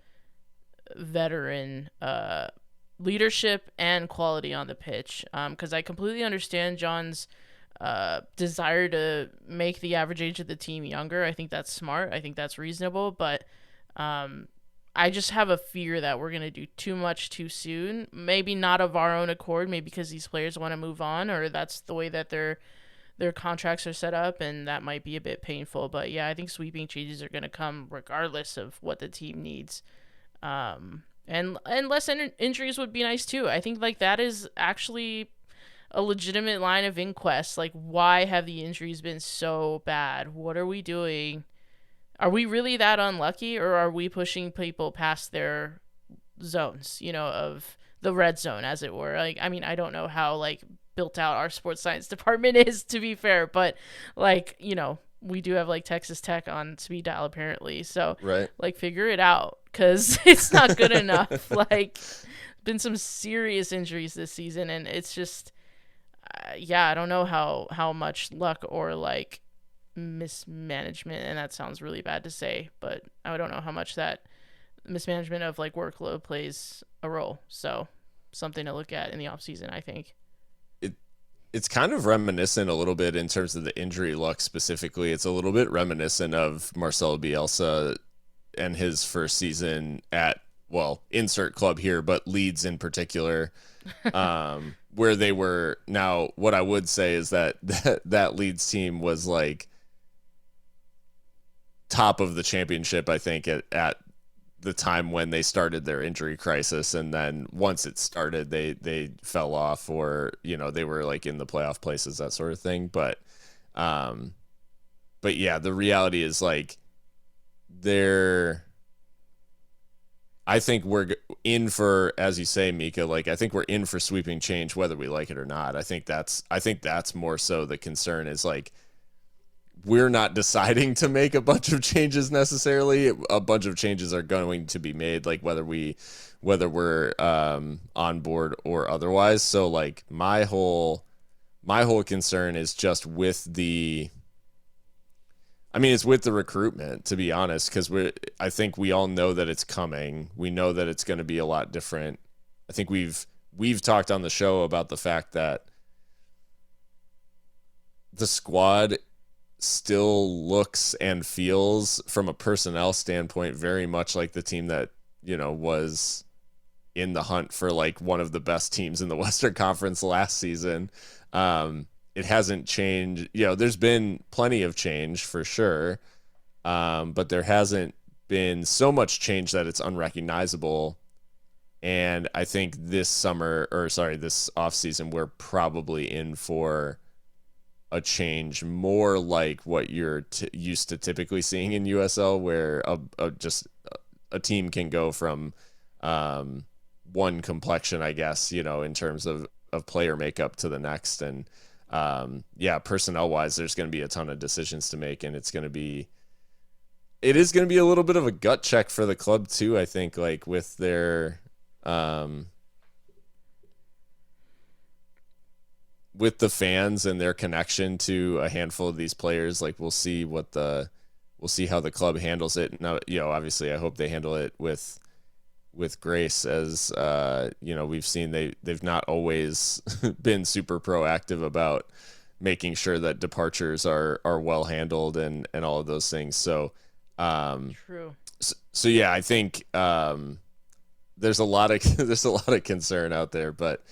veteran leadership and quality on the pitch. Because I completely understand John's desire to make the average age of the team younger. I think that's smart. I think that's reasonable. But I just have a fear that we're going to do too much too soon. Maybe not of our own accord, maybe because these players want to move on, or that's the way that their contracts are set up, and that might be a bit painful. But yeah, I think sweeping changes are going to come regardless of what the team needs. And less injuries would be nice too. I think like that is actually a legitimate line of inquest. Like, why have the injuries been so bad? What are we doing? Are we really that unlucky, or are we pushing people past their zones, of the red zone, as it were? Like, I mean, I don't know how like built out our sports science department is, to be fair, but like, we do have like Texas Tech on speed dial apparently. So right. Like, figure it out, because it's not good enough. Like, been some serious injuries this season, and it's just, I don't know how much luck or like mismanagement, and that sounds really bad to say, but I don't know how much that mismanagement of like workload plays a role. So something to look at in the off season, I think. It's kind of reminiscent a little bit in terms of the injury luck specifically. It's a little bit reminiscent of Marcelo Bielsa and his first season at, well, insert club here, but Leeds in particular, where they were. Now, what I would say is that Leeds team was like top of the championship, I think, at the time when they started their injury crisis, and then once it started, they fell off, or they were like in the playoff places, that sort of thing. But yeah, the reality is like I think we're in for, as you say, Mika, like I think we're in for sweeping change whether we like it or not. I think that's more so the concern, is like we're not deciding to make a bunch of changes necessarily. A bunch of changes are going to be made, like whether we're on board or otherwise. So like my whole concern is just with it's with the recruitment, to be honest, because I think we all know that it's coming. We know that it's going to be a lot different. I think we've talked on the show about the fact that the squad still looks and feels, from a personnel standpoint, very much like the team that was in the hunt for like one of the best teams in the Western Conference last season. It hasn't changed. There's been plenty of change for sure, but there hasn't been so much change that it's unrecognizable. And I think this off season, we're probably in for a change more like what you're used to typically seeing in USL, where a team can go from one complexion, I guess, in terms of player makeup to the next. And personnel wise, there's going to be a ton of decisions to make, and it is going to be a little bit of a gut check for the club too, I think, like with their with the fans and their connection to a handful of these players. Like we'll see how the club handles it. Now, obviously I hope they handle it with with grace, as we've seen they've not always been super proactive about making sure that departures are well handled and all of those things. So True. so yeah, I think there's a lot of concern out there, but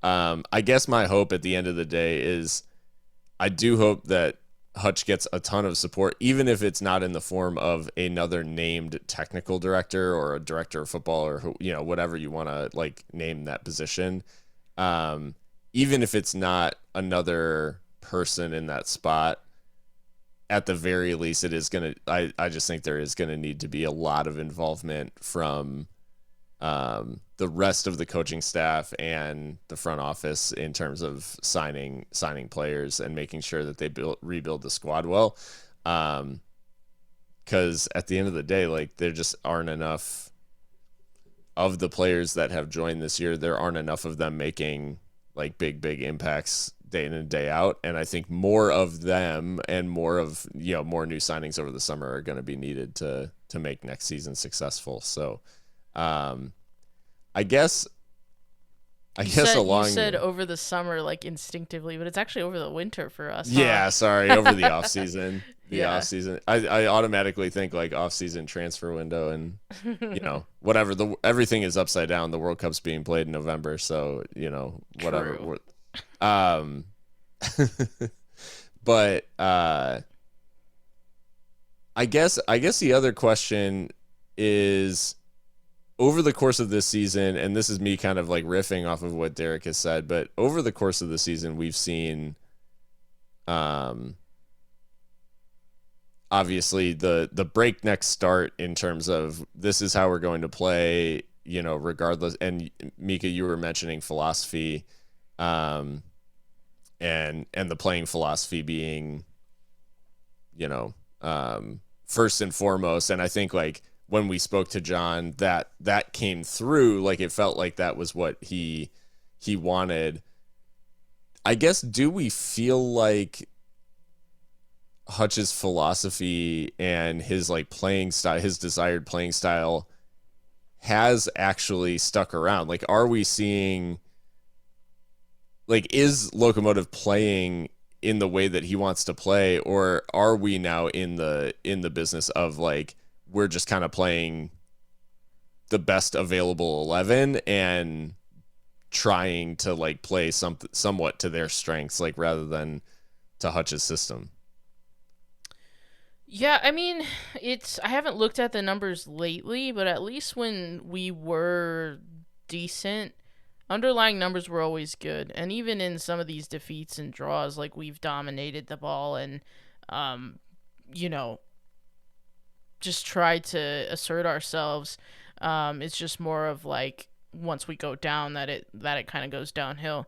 I guess my hope at the end of the day is I do hope that Hutch gets a ton of support, even if it's not in the form of another named technical director or a director of football or whatever you want to like name that position. Even if it's not another person in that spot, at the very least, it is gonna. I just think there is gonna need to be a lot of involvement from the rest of the coaching staff and the front office in terms of signing players and making sure that they rebuild the squad well. Because at the end of the day, like, there just aren't enough of the players that have joined this year. There aren't enough of them making like big impacts day in and day out. And I think more of them and more of, more new signings over the summer are going to be needed to make next season successful. So, I guess you said over the summer, like instinctively, but it's actually over the winter for us. Yeah, huh? sorry, over the off season. Yeah. Off season. I automatically think like off season transfer window and whatever. Everything is upside down. The World Cup's being played in November, so whatever. True. But I guess the other question is, over the course of this season, and this is me kind of like riffing off of what Derek has said, but over the course of the season, we've seen, obviously the breakneck start in terms of this is how we're going to play, regardless. And Mika, you were mentioning philosophy, and the playing philosophy being, first and foremost. And I think like, when we spoke to John, that came through. Like, it felt like that was what he wanted. I guess, do we feel like Hutch's philosophy and his like playing style, his desired playing style, has actually stuck around? Like, are we seeing, like, is Locomotive playing in the way that he wants to play, or are we now in the business of like, we're just kind of playing the best available 11 and trying to like play somewhat to their strengths, like, rather than to Hutch's system? Yeah, I mean, I haven't looked at the numbers lately, but at least when we were decent, underlying numbers were always good. And even in some of these defeats and draws, like, we've dominated the ball and, just try to assert ourselves. It's just more of like, once we go down, that it kind of goes downhill.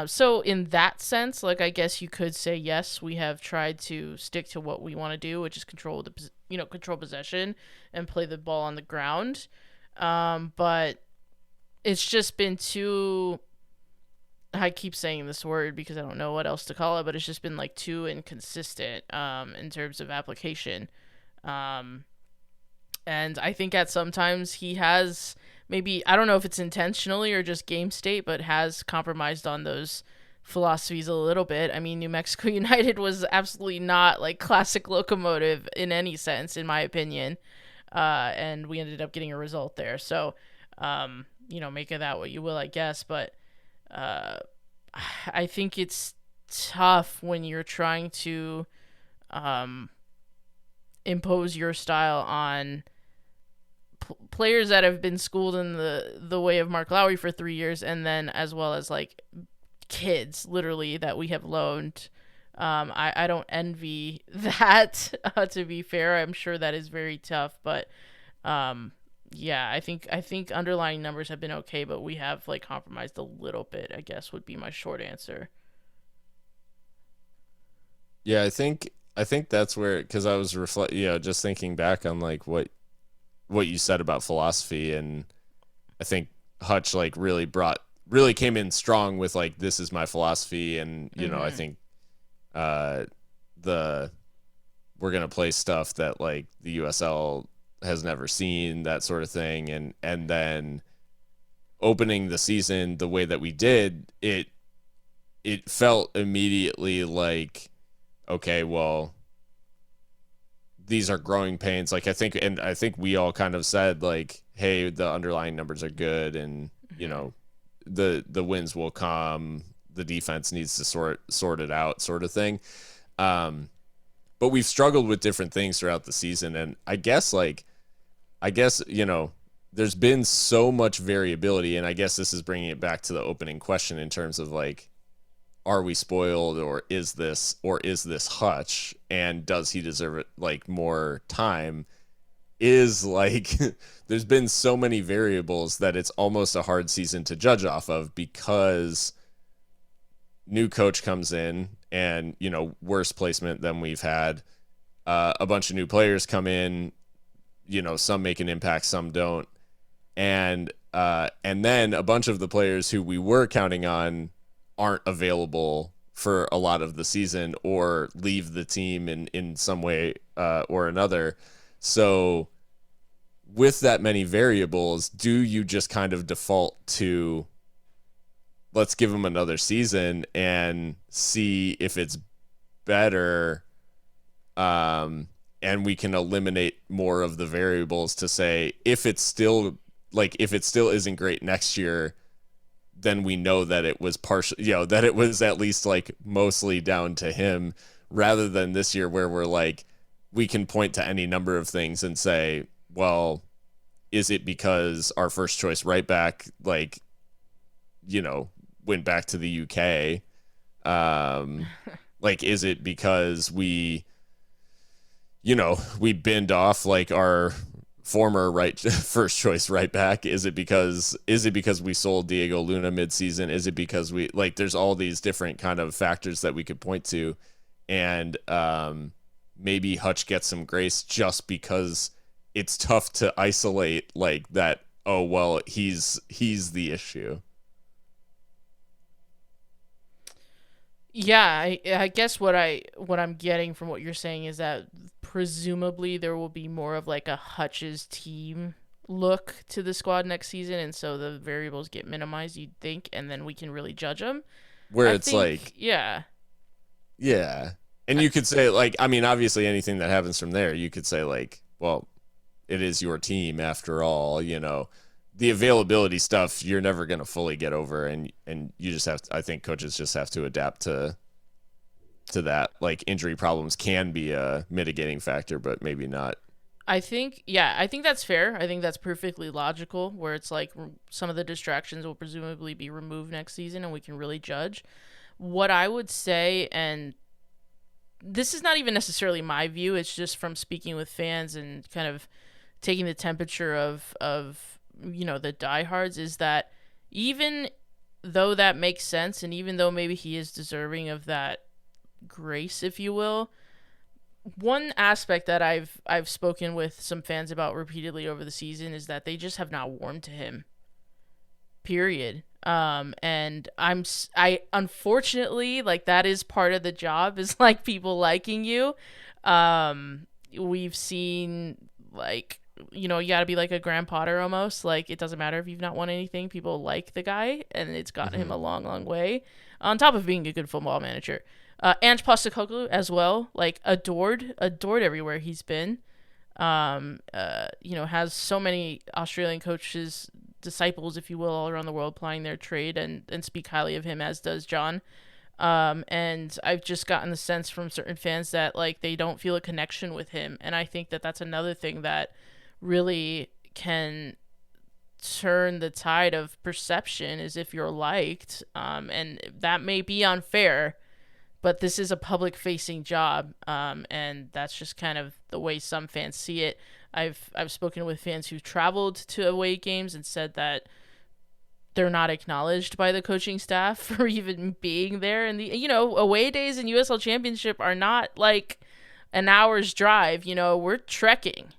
So in that sense, like, I guess you could say yes, we have tried to stick to what we want to do, which is control possession and play the ball on the ground. But it's just been too, I keep saying this word because I don't know what else to call it, but it's just been like too inconsistent in terms of application. And I think at sometimes he has, maybe, I don't know if it's intentionally or just game state, but has compromised on those philosophies a little bit. I mean, New Mexico United was absolutely not like classic Locomotive in any sense, in my opinion. And we ended up getting a result there. So, make of that what you will, I guess. But I think it's tough when you're trying to impose your style on players that have been schooled in the way of Mark Lowry for 3 years, and then as well as like kids literally that we have loaned. I don't envy that, to be fair. I'm sure that is very tough, but yeah, I think underlying numbers have been okay, but we have like compromised a little bit, I guess, would be my short answer. Yeah, I think that's where, because I was just thinking back on like what you said about philosophy, and I think Hutch like really came in strong with like, this is my philosophy, and I think we're gonna play stuff that like the USL has never seen, that sort of thing. And then opening the season the way that we did, it felt immediately like, okay, well, these are growing pains. Like I think we all kind of said like, hey, the underlying numbers are good, and you know, the wins will come. The defense needs to sort it out, sort of thing. But we've struggled with different things throughout the season, and I guess you know, there's been so much variability, and I guess this is bringing it back to the opening question in terms of like, are we spoiled, or is this Hutch, and does he deserve it, like, more time? Is like there's been so many variables that it's almost a hard season to judge off of, because new coach comes in and, you know, worse placement than we've had. A bunch of new players come in, you know, some make an impact, some don't. And then a bunch of the players who we were counting on aren't available for a lot of the season, or leave the team in some way or another. So with that many variables, do you just kind of default to, let's give them another season and see if it's better, and we can eliminate more of the variables to say, if it still isn't great next year, then we know that it was partial, you know, that it was at least like mostly down to him, rather than this year where we're like, we can point to any number of things and say, well, is it because our first choice right back, like, you know, went back to the UK? Like, is it because we binned off like our former first choice right back? Is it because we sold Diego Luna midseason? Is it because we, like, there's all these different kind of factors that we could point to, and maybe Hutch gets some grace just because it's tough to isolate like that. Oh, well, he's the issue. Yeah, I guess what I'm getting from what you're saying is that presumably there will be more of like a Hutch's team look to the squad next season, and so the variables get minimized, you'd think, and then we can really judge them. Where it's like, yeah. And you could say, like, I mean, obviously anything that happens from there, you could say like, well, it is your team after all, you know. The availability stuff you're never going to fully get over, and you just have to, I think coaches just have to adapt to that. Like, injury problems can be a mitigating factor, but maybe not. I think that's fair. I think that's perfectly logical, where it's like some of the distractions will presumably be removed next season and we can really judge. What I would say, and this is not even necessarily my view, it's just from speaking with fans and kind of taking the temperature of you know, the diehards, is that even though that makes sense, and even though maybe he is deserving of that grace, if you will, one aspect that I've spoken with some fans about repeatedly over the season is that they just have not warmed to him. Period. And I unfortunately, like, that is part of the job, is like people liking you. We've seen, like, you know, you gotta be like a Graham Potter almost. Like, it doesn't matter if you've not won anything, people like the guy, and it's gotten him a long, long way. On top of being a good football manager. Ange Postecoglou as well, like, adored everywhere he's been. You know, has so many Australian coaches, disciples, if you will, all around the world plying their trade and speak highly of him, as does John. And I've just gotten the sense from certain fans that, like, they don't feel a connection with him. And I think that that's another thing that really can turn the tide of perception, is if you're liked. And that may be unfair, but this is a public facing job. And that's just kind of the way some fans see it. I've spoken with fans who've traveled to away games and said that they're not acknowledged by the coaching staff for even being there. And the, you know, away days in USL Championship are not like an hour's drive. You know, we're trekking.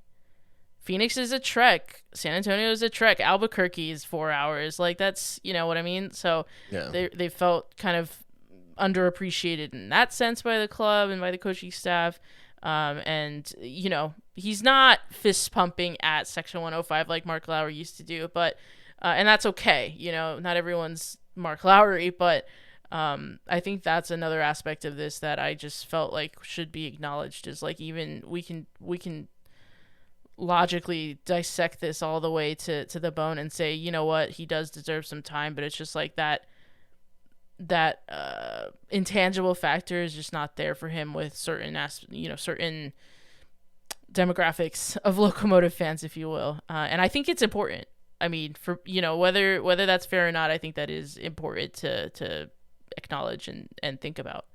Phoenix is a trek. San Antonio is a trek. Albuquerque is 4 hours. Like, that's, you know what I mean? So yeah. They felt kind of underappreciated in that sense by the club and by the coaching staff. And he's not fist pumping at Section 105 like Mark Lowry used to do, but and that's okay. Not everyone's Mark Lowry, but I think that's another aspect of this that I just felt like should be acknowledged, is like, even we can logically dissect this all the way to the bone and say, you know what, he does deserve some time, but it's just like that intangible factor is just not there for him with certain certain demographics of Locomotive fans, if you will. And I think it's important. I mean, for whether that's fair or not, I think that is important to acknowledge and think about.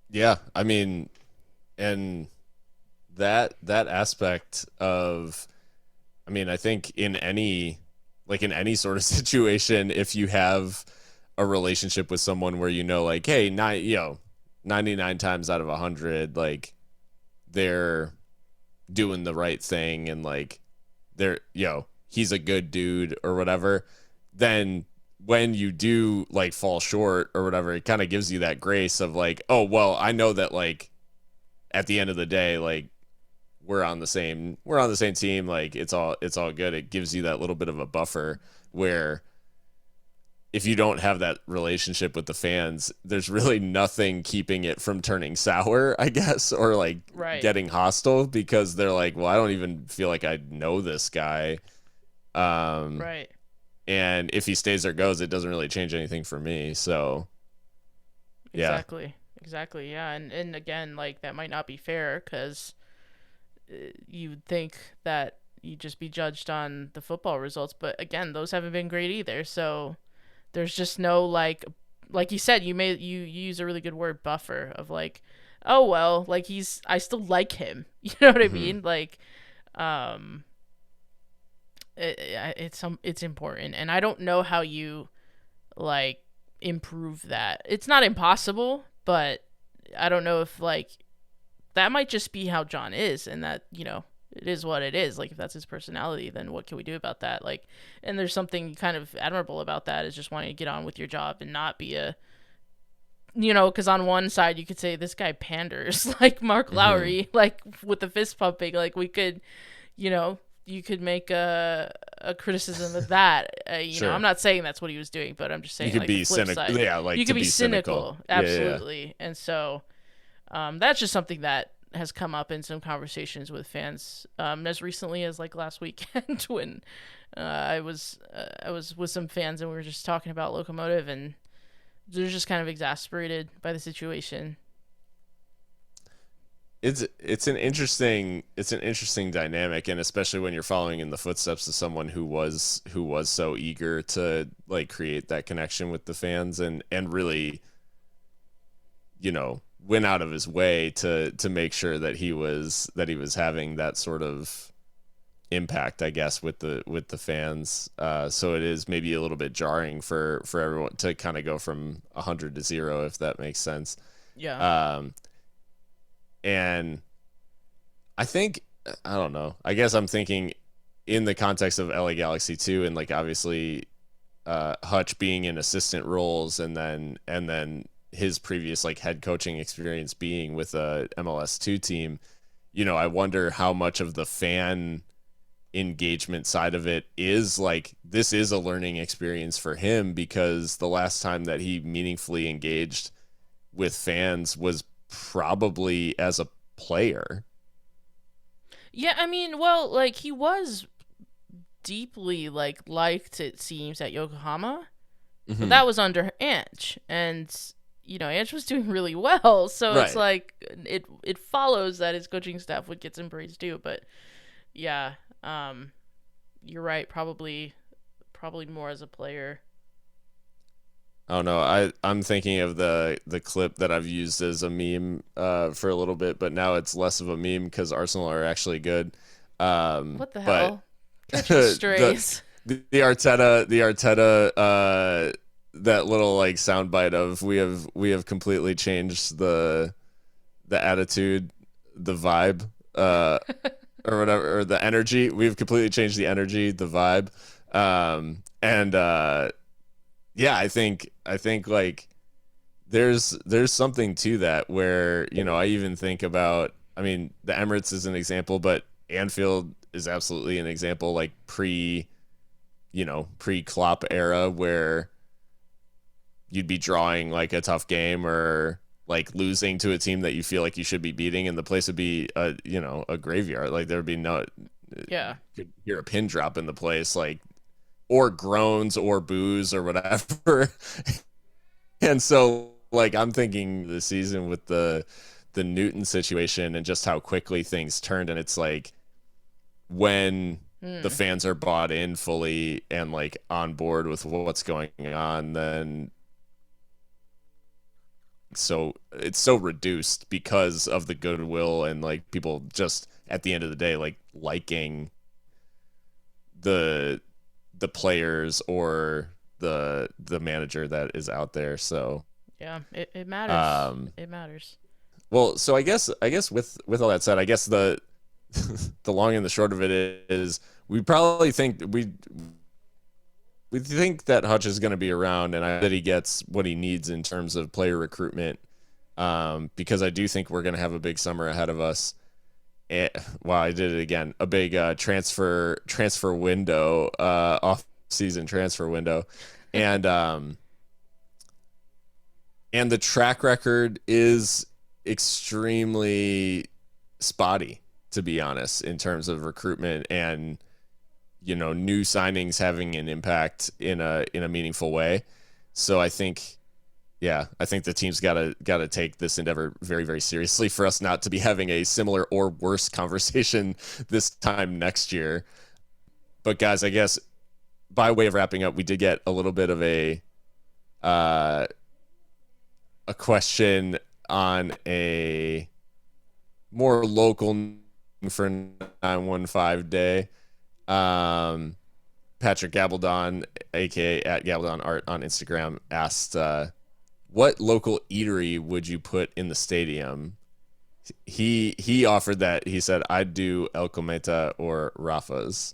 Yeah, I mean, and that aspect of, I mean, I think in any sort of situation, if you have a relationship with someone where like, hey, 99 times out of 100, like, they're doing the right thing and like they're he's a good dude or whatever, then when you do like fall short or whatever, it kind of gives you that grace of like, oh well, I know that like at the end of the day, like we're on the same team, like it's all good. It gives you that little bit of a buffer where if you don't have that relationship with the fans, there's really nothing keeping it from turning sour, I guess, or like getting hostile, because they're like, well, I don't even feel like I know this guy. Right. And if he stays or goes, it doesn't really change anything for me. So, yeah. Exactly. Yeah. And again, like, that might not be fair, because you would think that you'd just be judged on the football results. But again, those haven't been great either. So there's just no, like you said, you use a really good word, buffer, of like, oh, well, like I still like him. You know what I mean? Like, it's important. And I don't know how you like improve that. It's not impossible, but I don't know if like that might just be how John is, and that, it is what it is. Like, if that's his personality, then what can we do about that? Like, and there's something kind of admirable about that, is just wanting to get on with your job and not be because on one side you could say this guy panders like Mark Lowry, like with the fist pumping. Like, we could, you could make a criticism of that. Sure. I'm not saying that's what he was doing, but I'm just saying, you could like, be the flip cynical. side. Yeah, like, you could be cynical. Absolutely. Yeah. And so that's just something that has come up in some conversations with fans as recently as like last weekend when I was with some fans and we were just talking about Locomotive, and they're just kind of exasperated by the situation. It's an interesting dynamic, and especially when you're following in the footsteps of someone who was so eager to like create that connection with the fans and really went out of his way to make sure that he was having that sort of impact, I guess, with the fans. So it is maybe a little bit jarring for everyone to kind of go from 100 to 0, if that makes sense. Yeah. And I think, I don't know, I guess I'm thinking in the context of LA Galaxy too, and like obviously Hutch being in assistant roles, and then his previous like head coaching experience being with a MLS2 team, I wonder how much of the fan engagement side of it is like, this is a learning experience for him, because the last time that he meaningfully engaged with fans was probably as a player. Yeah, I mean, well, like, he was deeply liked, it seems, at Yokohama. But that was under Ange, and Ange was doing really well, so right. It's like it follows that his coaching staff would get some praise too. But yeah, you're right, probably more as a player. Oh no, I'm thinking of the clip that I've used as a meme for a little bit, but now it's less of a meme because Arsenal are actually good. What the hell? Catching strays. the Arteta that little like soundbite of we have completely changed the attitude, the vibe, or whatever, or the energy. We've completely changed the energy, the vibe, and yeah, I think like there's something to that where, I even think about, I mean, the Emirates is an example, but Anfield is absolutely an example, like pre-Klopp era, where you'd be drawing like a tough game or like losing to a team that you feel like you should be beating, and the place would be a graveyard. Like there would be no, Yeah. you could hear a pin drop in the place, like, or groans or boos or whatever. And so like I'm thinking the season with the Newton situation and just how quickly things turned, and it's like when the fans are bought in fully and like on board with what's going on, then so it's so reduced because of the goodwill and like people just at the end of the day like liking the players or the manager that is out there. So Yeah, it matters. It matters. well, so I guess with all that said, I guess the the long and the short of it is we probably think we think that Hutch is going to be around, and that he gets what he needs in terms of player recruitment, because I do think we're going to have a big summer ahead of us. Wow, I did it again. A big transfer window, off-season transfer window, and the track record is extremely spotty, to be honest, in terms of recruitment and new signings having an impact in a meaningful way. So I think the team's got to take this endeavor very, very seriously for us not to be having a similar or worse conversation this time next year. But guys, I guess by way of wrapping up, we did get a little bit of a question on a more local for 915 day. Patrick Gabaldon, aka at Gabaldon Art on Instagram, asked, what local eatery would you put in the stadium? He offered that. He said, I'd do El Cometa or Rafa's.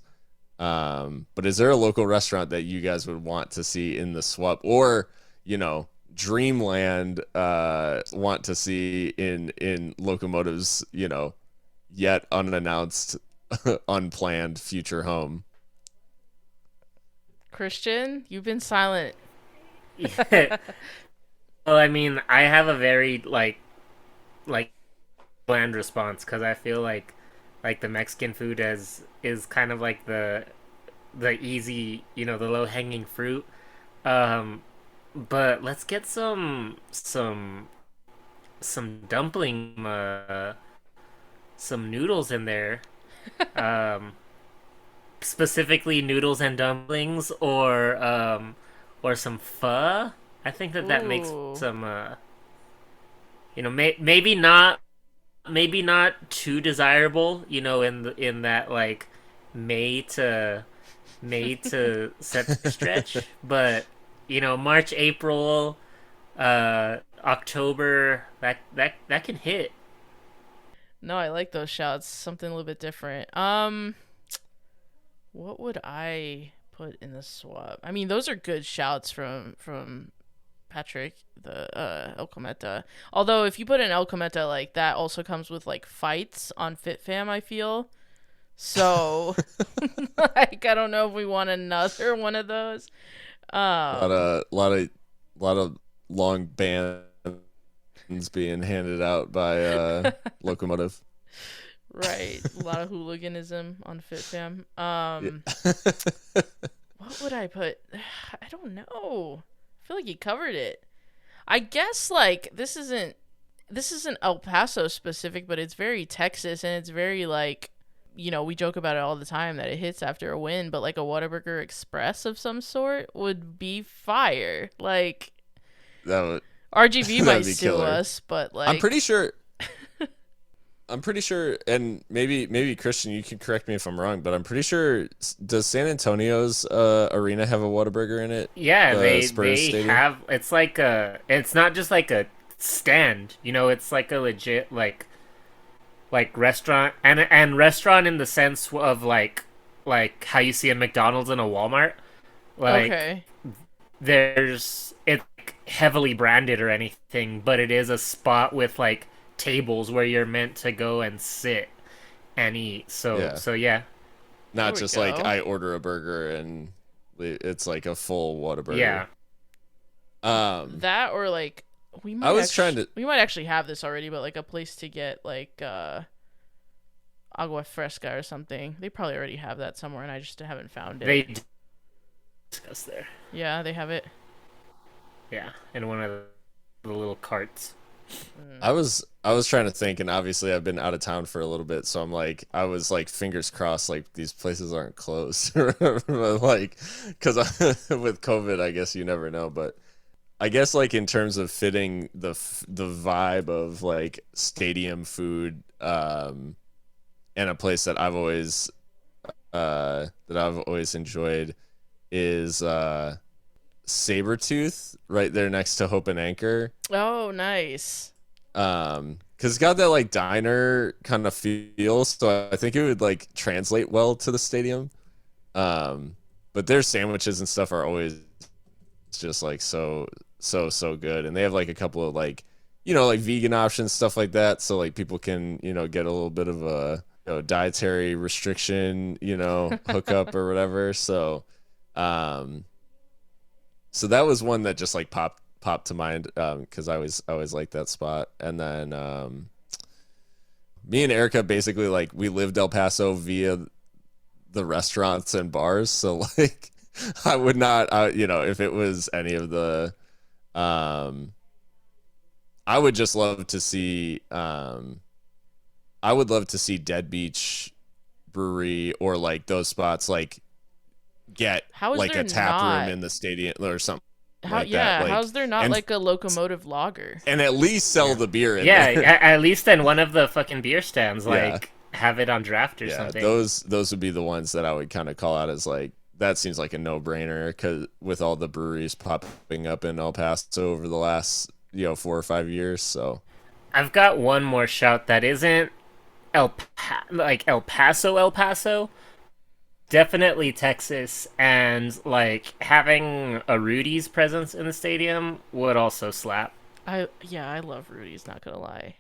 But is there a local restaurant that you guys would want to see in the SWUP, or Dreamland want to see in Locomotive's yet unannounced unplanned future home? Christian, you've been silent. Yeah. Well, I mean, I have a very like bland response, because I feel like the Mexican food is kind of like the easy, the low hanging fruit. But let's get some dumpling, some noodles in there. Specifically noodles and dumplings, or some pho. I think that makes Ooh. some maybe not too desirable, in that like May to September stretch, but March, April, October, that can hit. No, I like those shouts. Something a little bit different. What would I put in the SWUP? I mean, those are good shouts from Patrick, the El Cometa. Although if you put in El Cometa, like that also comes with like fights on FitFam, I feel. So like I don't know if we want another one of those. A lot of long bands being handed out by Locomotive. Right. A lot of hooliganism on FitFam. What would I put? I don't know. I feel like you covered it. I guess like this isn't El Paso specific, but it's very Texas, and it's very like, we joke about it all the time that it hits after a win, but like a Whataburger Express of some sort would be fire. Like That would RGV might be sue killer. us, but like I'm pretty sure, and maybe Christian, you can correct me if I'm wrong, but I'm pretty sure, does San Antonio's arena have a Whataburger in it? Yeah, they Stadium? have. It's like it's not just like a stand, it's like a legit like restaurant, and restaurant in the sense of like how you see a McDonald's and a Walmart. Like okay. it's heavily branded or anything, but it is a spot with like tables where you're meant to go and sit and eat. So yeah. Not There we just like go. I order a burger and it's like a full Whataburger. Yeah. That or like we might I was trying to. we might actually have this already, but like a place to get like agua fresca or something. They probably already have that somewhere, and I just haven't found it. They discuss there. Yeah, they have it. Yeah, in one of the little carts. I was trying to think, and obviously I've been out of town for a little bit, so I'm like, I was like, fingers crossed, like these places aren't closed, but like, because with COVID, I guess you never know. But I guess like in terms of fitting the vibe of like stadium food, and a place that I've always enjoyed is Sabretooth, right there next to Hope and Anchor. Oh, nice. Because it's got that like diner kind of feel, so I think it would like translate well to the stadium. But their sandwiches and stuff are always just like so good, and they have like a couple of like, you know, like vegan options, stuff like that, so like people can, you know, get a little bit of a, you know, dietary restriction, you know, hookup or whatever. So so that was one that just like popped to mind, because I always liked that spot. And then me and Erica basically like we lived El Paso via the restaurants and bars, so like I would not, you know, if it was any of the I would just love to see I would love to see Dead Beach Brewery or like those spots like get How is like there a tap not? room in the stadium or something How like yeah? that. Like, How's there not and- like a locomotive lager? and at least sell the beer in Yeah, there. at least in one of the fucking beer stands, Yeah. like have it on draft or Yeah, something. those would be the ones that I would kind of call out as like, that seems like a no-brainer, because with all the breweries popping up in El Paso over the last, you know, 4 or 5 years. So I've got one more shout that isn't El Paso. Definitely Texas, and like having a Rudy's presence in the stadium would also slap. I love Rudy's. Not gonna lie.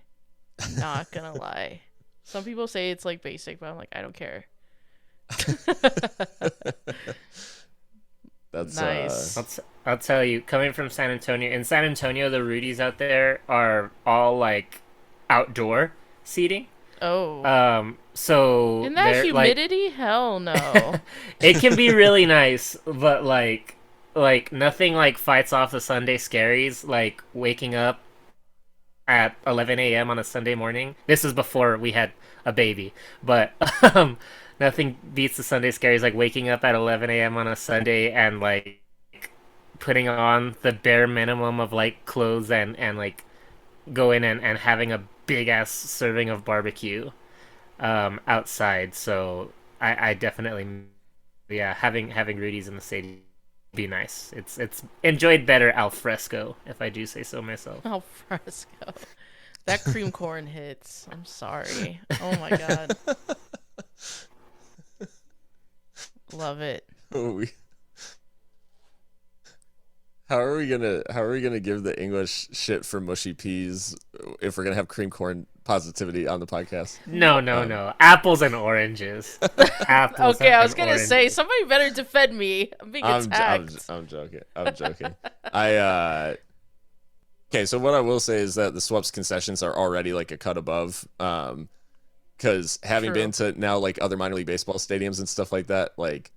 Not gonna lie. Some people say it's like basic, but I'm like, I don't care. that's Nice. I'll tell you, coming from San Antonio, in San Antonio, the Rudy's out there are all like outdoor seating. Oh. So In that they're, like, humidity? Hell no. it can be really nice, but like nothing like fights off the Sunday scaries, like waking up at 11 a.m. on a Sunday morning. This is before we had a baby, but nothing beats the Sunday scaries, like waking up at 11 a.m. on a Sunday and like putting on the bare minimum of like clothes and like go in and having a big ass serving of barbecue outside. So I definitely, yeah, having Rudy's in the stadium would be nice. It's enjoyed better al fresco, if I do say so myself. Al fresco. That cream corn hits. I'm sorry. Oh my god. Love it. How are we gonna give the English shit for mushy peas if we're gonna have cream corn positivity on the podcast? No. Apples and oranges. Apples. Okay, I was and gonna oranges. say somebody better defend me. I'm being attacked. I'm joking. Okay, so what I will say is that the SWUP's concessions are already like a cut above, because having True. been to now like other minor league baseball stadiums and stuff like that, like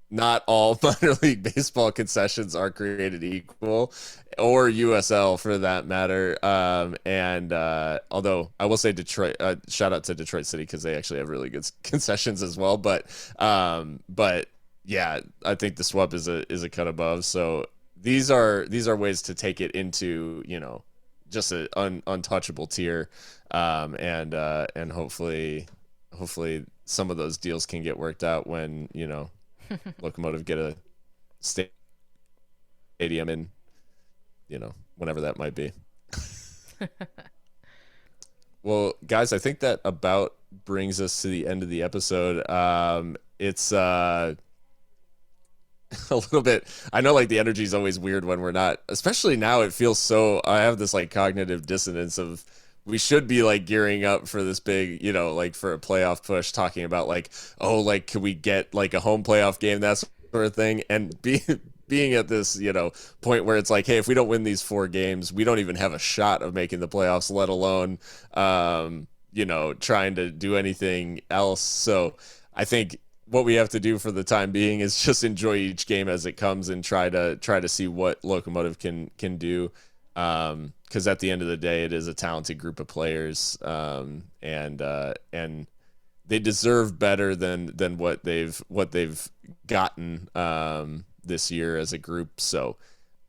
not all minor league baseball concessions are created equal, or USL for that matter. And although I will say Detroit, shout out to Detroit City, because they actually have really good concessions as well. But yeah, I think the SWUP is a cut above. So these are ways to take it into, you know, just an untouchable tier, and hopefully some of those deals can get worked out when, you know, Locomotive get a stadium in, you know, whenever that might be. Well, guys, I think that about brings us to the end of the episode. It's a little bit. I know like the energy is always weird when we're not, especially now. It feels so. I have this like cognitive dissonance of we should be like gearing up for this big, you know, like for a playoff push, talking about like, oh, like can we get like a home playoff game, that sort of thing, and being at this, you know, point where it's like, hey, if we don't win these 4 games, we don't even have a shot of making the playoffs, let alone, you know, trying to do anything else. So I think what we have to do for the time being is just enjoy each game as it comes and try to see what Locomotive can do. Because at the end of the day, it is a talented group of players, and they deserve better than what they've gotten this year as a group. So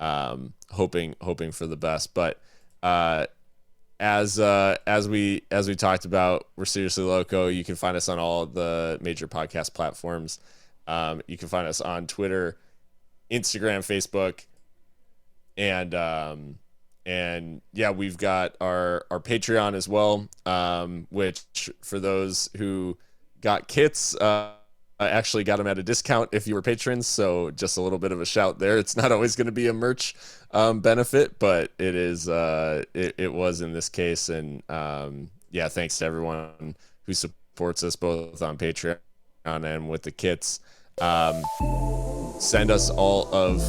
hoping for the best. But as we talked about, we're Seriously Loco. You can find us on all the major podcast platforms. You can find us on Twitter, Instagram, Facebook, and yeah, we've got our Patreon as well, which for those who got kits, I actually got them at a discount if you were patrons, so just a little bit of a shout there. It's not always going to be a merch benefit, but it is. It was in this case, and yeah, thanks to everyone who supports us both on Patreon and with the kits. Send us all of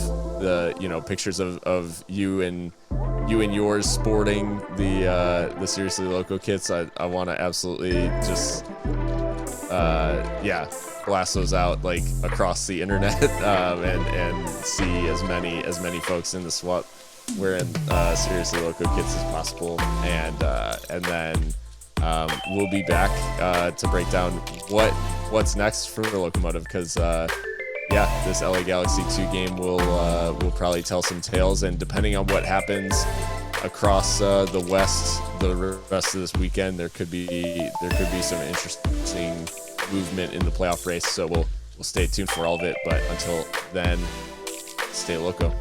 the pictures of you and yours sporting the Seriously Loco kits. I want to absolutely just blast those out like across the internet and see as many folks in the SWUP wearing Seriously Loco kits as possible, and then we'll be back to break down what's next for the Locomotive, because this LA Galaxy 2 game will probably tell some tales, and depending on what happens across the West the rest of this weekend, there could be some interesting movement in the playoff race. So we'll stay tuned for all of it. But until then, stay loco.